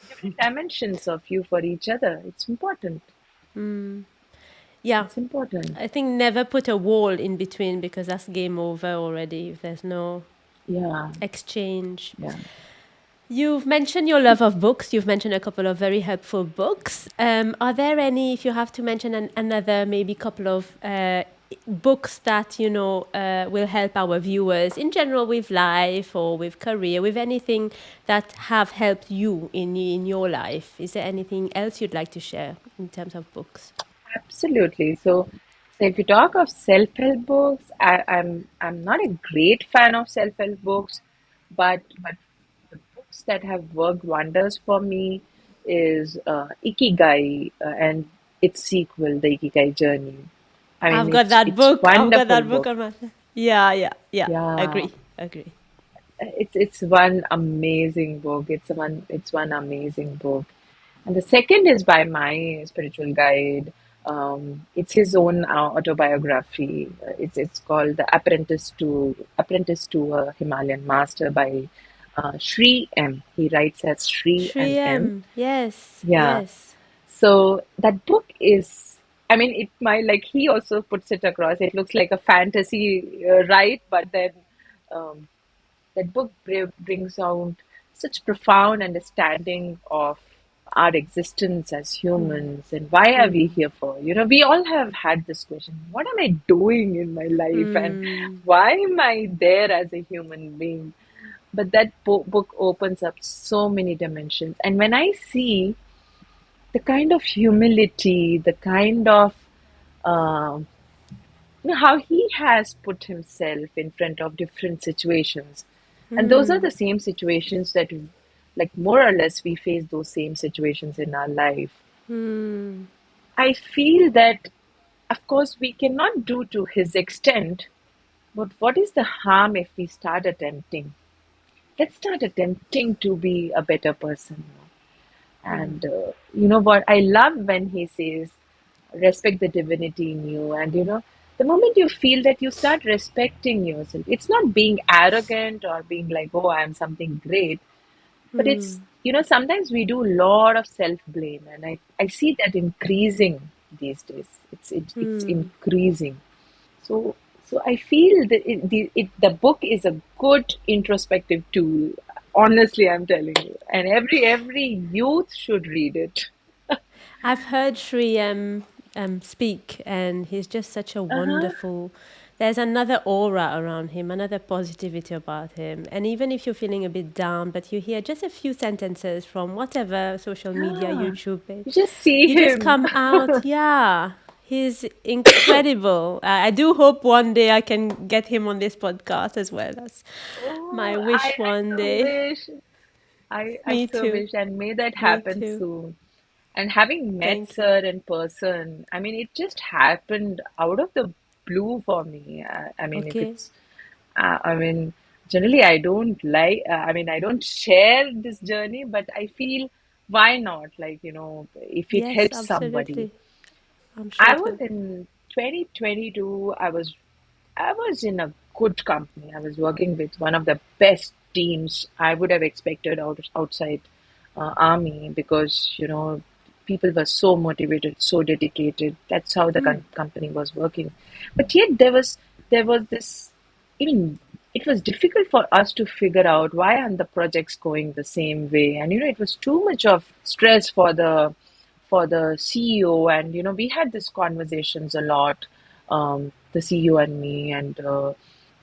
different dimensions of you for each other. It's important. Yeah. It's important. I think never put a wall in between because that's game over already if there's no Yeah, exchange. yeah. You've mentioned your love of books. You've mentioned a couple of very helpful books. Are there any, if you have to mention another, maybe couple of books that will help our viewers in general with life or with career, with anything that have helped you in your life? Is there anything else you'd like to share in terms of books? Absolutely. So if you talk of self-help books, I'm not a great fan of self-help books, but the books that have worked wonders for me is Ikigai and its sequel, The Ikigai Journey. I mean, I've got it's that it's book. I've got wonderful that book book. on my. Yeah, yeah, yeah. Yeah, Agree. it's one amazing book. It's one amazing book. And the second is by my spiritual guide. It's his own autobiography. It's called The Apprentice to a Himalayan Master by Sri M. He writes as Sri and M. Shriyam. Yes, Yeah. yes. So that book is, I mean, it might, like he also puts it across, it looks like a fantasy, right? But then um, that book brings out such profound understanding of our existence as humans and why are we here for? We all have had this question, what am I doing in my life and why am I there as a human being? But that book opens up so many dimensions. And when I see the kind of humility, the kind of um how he has put himself in front of different situations, and those are the same situations that, like more or less, we face those same situations in our life. I feel that, of course, we cannot do to his extent, but what is the harm if we start attempting? Let's start attempting to be a better person. And you know what? I love when he says, respect the divinity in you. And the moment you feel that, you start respecting yourself. It's not being arrogant or being like, oh, I'm something great, but it's, sometimes we do a lot of self blame. And I see that increasing these days. It's increasing. So, so I feel that the book is a good introspective tool. Honestly, I'm telling you, and every youth should read it. I've heard Shri speak, and he's just such a Uh-huh. wonderful. There's another aura around him, another positivity about him. And even if you're feeling a bit down, but you hear just a few sentences from whatever social media, Yeah, YouTube page, you just see you just him. come out. Yeah, he's incredible. I do hope one day I can get him on this podcast as well. That's my Oh, I wish one so day. wish. I Me so too. wish, and may that Me happen too. soon. And having met Thank you. Sir in person, I mean, it just happened out of the blue for me. I mean, if Okay. it's, I mean, generally I don't like, I mean, I don't share this journey, but I feel, why not? Like, if it Yes, helps somebody. absolutely. I'm sure I it was will. in 2022, I was in a good company. I was working with one of the best teams I would have expected outside army, because people were so motivated, so dedicated. That's how the company was working. But yet there was this, even it was difficult for us to figure out why aren't the projects going the same way. And it was too much of stress for the CEO. And we had these conversations a lot, the CEO and me, and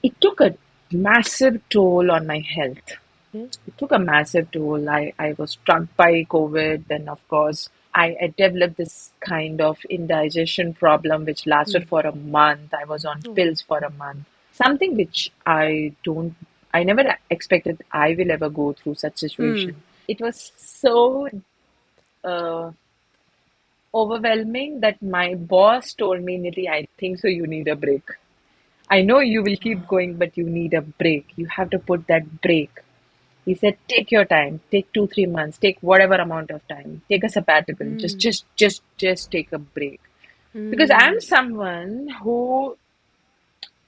it took a massive toll on my health. Okay. It took a massive toll. I was struck by COVID. Then, of course, I developed this kind of indigestion problem, which lasted for a month. I was on Oh. pills for a month. Something which I never expected I will ever go through such situation. It was so uh, overwhelming that my boss told me, Nidhi, I think so, you need a break. I know you will keep going, but you need a break. You have to put that break. He said, take your time, take 2, 3 months, take whatever amount of time, take a sabbatical, just take a break. Because I'm someone who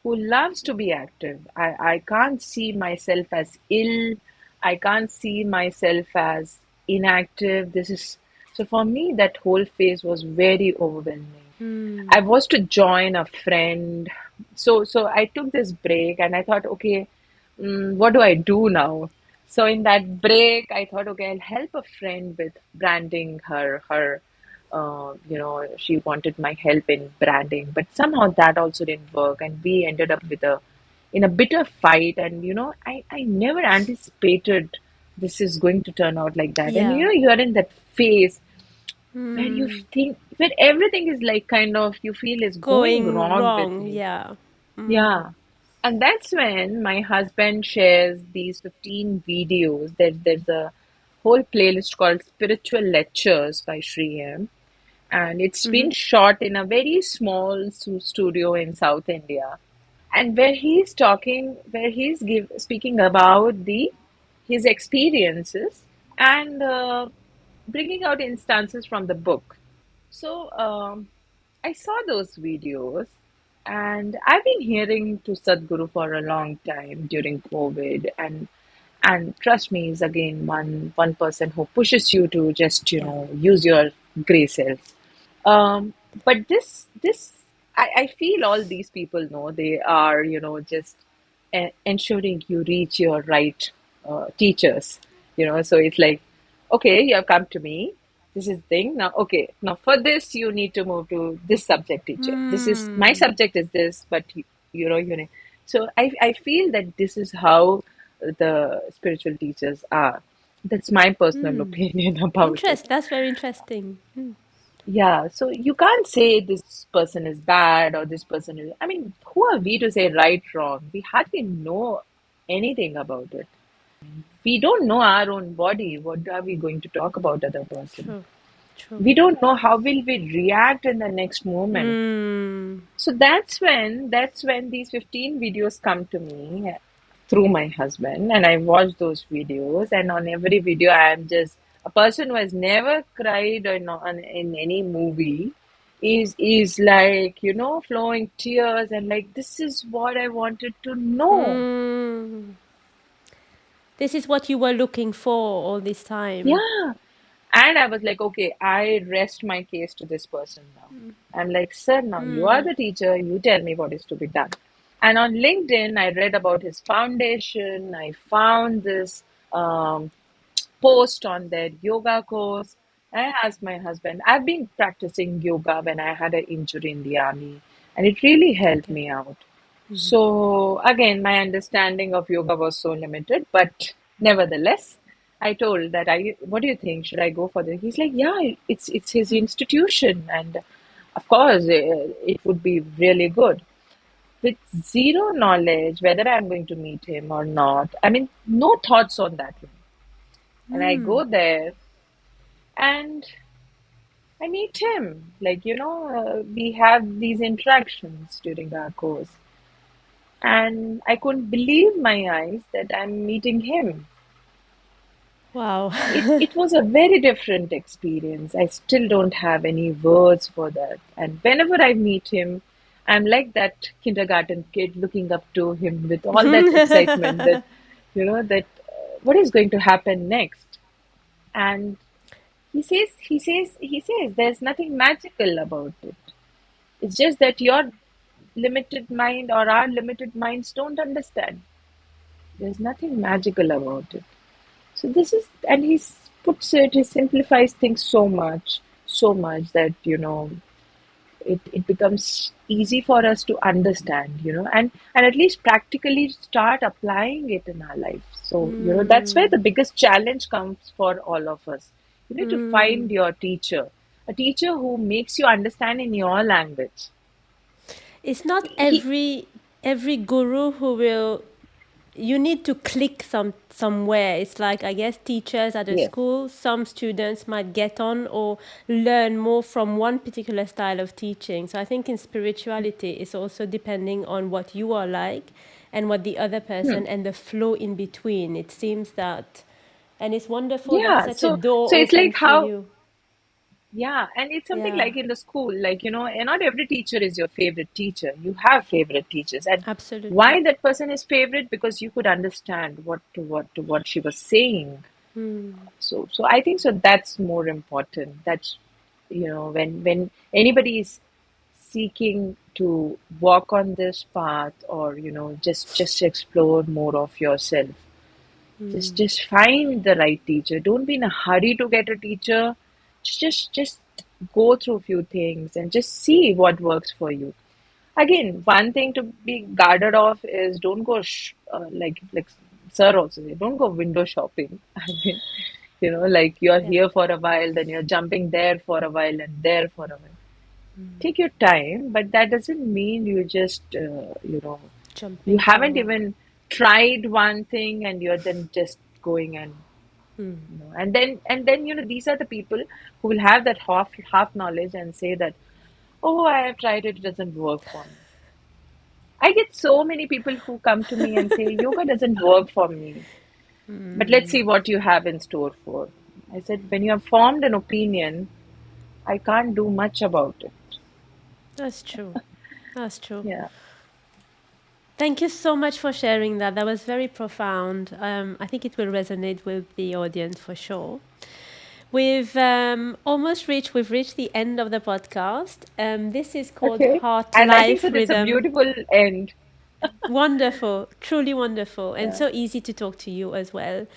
loves to be active. I can't see myself as ill. I can't see myself as inactive. So for me, that whole phase was very overwhelming. I was to join a friend. So I took this break and I thought, okay, what do I do now? So in that break, I thought, okay, I'll help a friend with branding she wanted my help in branding, but somehow that also didn't work, and we ended up in a bitter fight. And I never anticipated this is going to turn out like that. And Yeah. you're in that phase where you think, where everything is like kind of you feel is going Going wrong with wrong. me. Yeah. Yeah. And that's when my husband shares these 15 videos. There's a whole playlist called Spiritual Lectures by Sri M. And it's been shot in a very small studio in South India. And where he's speaking about his experiences, and bringing out instances from the book. So I saw those videos, and I've been hearing to Sadhguru for a long time during COVID, and trust me, is again one person who pushes you to just Yeah. use your gray cells. But I feel all these people know they are, just ensuring you reach your right teachers. So it's like, okay, you have come to me. This is thing now. Okay, now for this you need to move to this subject teacher. This is my subject is this, but you know. So I feel that this is how the spiritual teachers are. That's my personal opinion about it. That's very interesting. Yeah, so you can't say this person is bad or this person is. I mean, who are we to say right, wrong? We hardly know anything about it. We don't know our own body. What are we going to talk about other person? True, true. We don't know how will we react in the next moment. Mm, So that's when these 15 videos come to me through my husband, and I watch those videos, and on every video I am just a person who has never cried in any movie is like, flowing tears and like this is what I wanted to know. mm. This is what you were looking for all this time. Yeah. And I was like, okay, I rest my case to this person now. I'm like, sir, now you are the teacher, you tell me what is to be done. And on LinkedIn, I read about his foundation. I found this um, post on their yoga course. I asked my husband, I've been practicing yoga when I had an injury in the army, and it really helped Okay. me out. So, again, my understanding of yoga was so limited, but nevertheless, I told that what do you think? Should I go for this? He's like, yeah, it's his institution, and of course, it would be really good with zero knowledge whether I'm going to meet him or not. I mean, no thoughts on that one. And I go there and I meet him. Like, we have these interactions during our course. And I couldn't believe my eyes that I'm meeting him. Wow. It was a very different experience. I still don't have any words for that. And whenever I meet him, I'm like that kindergarten kid looking up to him with all that excitement that, what is going to happen next. And he says, there's nothing magical about it. It's just that your limited mind or our limited minds don't understand. There's nothing magical about it. So this is, and he simplifies things so much that, it becomes easy for us to understand, and at least practically start applying it in our life. So, that's where the biggest challenge comes for all of us. You need to find your teacher, a teacher who makes you understand in your language. It's not He, every guru who will. You need to click somewhere. It's like, I guess, teachers at a yes, school, some students might get on or learn more from one particular style of teaching. So I think in spirituality, it's also depending on what you are like and what the other person and the flow in between. It seems that, and it's wonderful that yeah. such a So door it's like opened for how. you. Yeah, and it's something Yeah, like in the school, like, and not every teacher is your favorite teacher. You have favorite teachers. And absolutely. why that person is favorite? Because you could understand what she was saying. So I think so that's more important. That's, when anybody is seeking to walk on this path or, just explore more of yourself. Just find the right teacher. Don't be in a hurry to get a teacher. Just go through a few things and just see what works for you. Again, one thing to be guarded of is don't go like sir also say, don't go window shopping. I mean, like you're Yeah. here for a while, then you're jumping there for a while and there for a while. Take your time, but that doesn't mean you just you Jumping haven't forward. even tried one thing and you're then just going and and then these are the people who will have that half knowledge and say that, oh, I have tried it, it doesn't work for me. I get so many people who come to me and say yoga doesn't work for me, but let's see what you have in store for. I said, when you have formed an opinion, I can't do much about it. That's true. That's true. Yeah. Thank you so much for sharing that. That was very profound. I think it will resonate with the audience for sure. We've reached the end of the podcast. This is called Okay. Heart And I think so Life that's a Rhythm. beautiful end. Wonderful, truly wonderful, and Yeah. so easy to talk to you as well.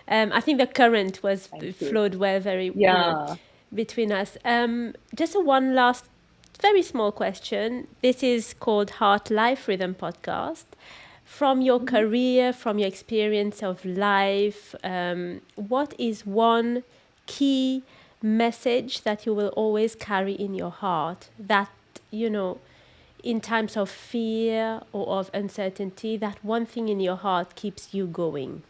I think the current was Thank you. flowed well, very, Yeah. between us. Just a one last, very small question. This is called Heart Life Rhythm Podcast. From your Mhm. career, from your experience of life, what is one key message that you will always carry in your heart that, you know, in times of fear or of uncertainty, that one thing in your heart keeps you going?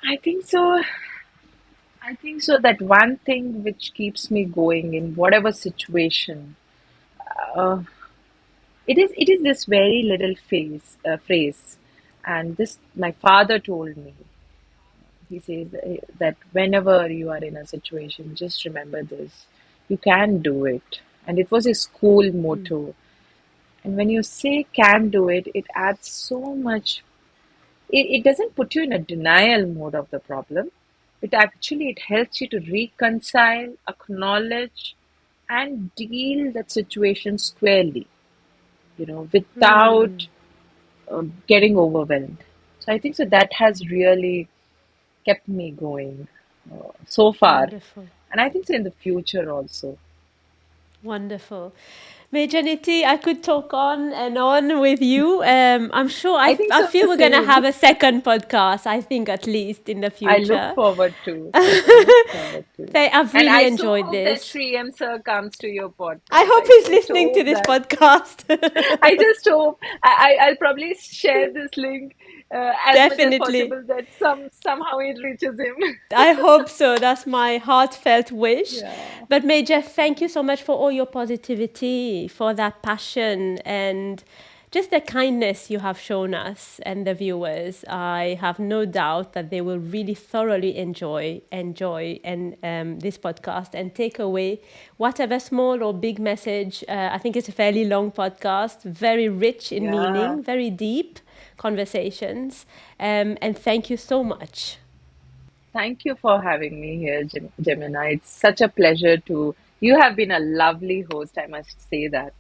I think so. I think so that one thing which keeps me going in whatever situation, uh, it is this very little phrase, and this my father told me. He says that whenever you are in a situation, just remember this: you can do it, and it was a school motto. And when you say "can do it," it adds so much. It doesn't put you in a denial mode of the problem. It helps you to reconcile, acknowledge, and deal that situation squarely, without getting overwhelmed. So I think so that has really kept me going so far, Wonderful. and I think so in the future also. Wonderful. Major Niti, I could talk on and on with you. I'm sure, I think I so feel the we're going to same. have a second podcast, I think, at least in the I look future. forward to. I look forward to. I've And really I so enjoyed hope that this. Sri M sir comes to your I podcast. hope I he's just listening to hope this that. podcast. I just hope I'll probably share this link as much as Definitely. possible that somehow it reaches him. I hope so. That's my heartfelt wish. Yeah, But Major, thank you so much for all your positivity, for that passion, and just the kindness you have shown us and the viewers. I have no doubt that they will really thoroughly enjoy and this podcast and take away whatever small or big message. I think it's a fairly long podcast, very rich in yeah. meaning, very deep conversations. And thank you so much. Thank you for having me here, Gemini. It's such a pleasure to. You have been a lovely host, I must say that.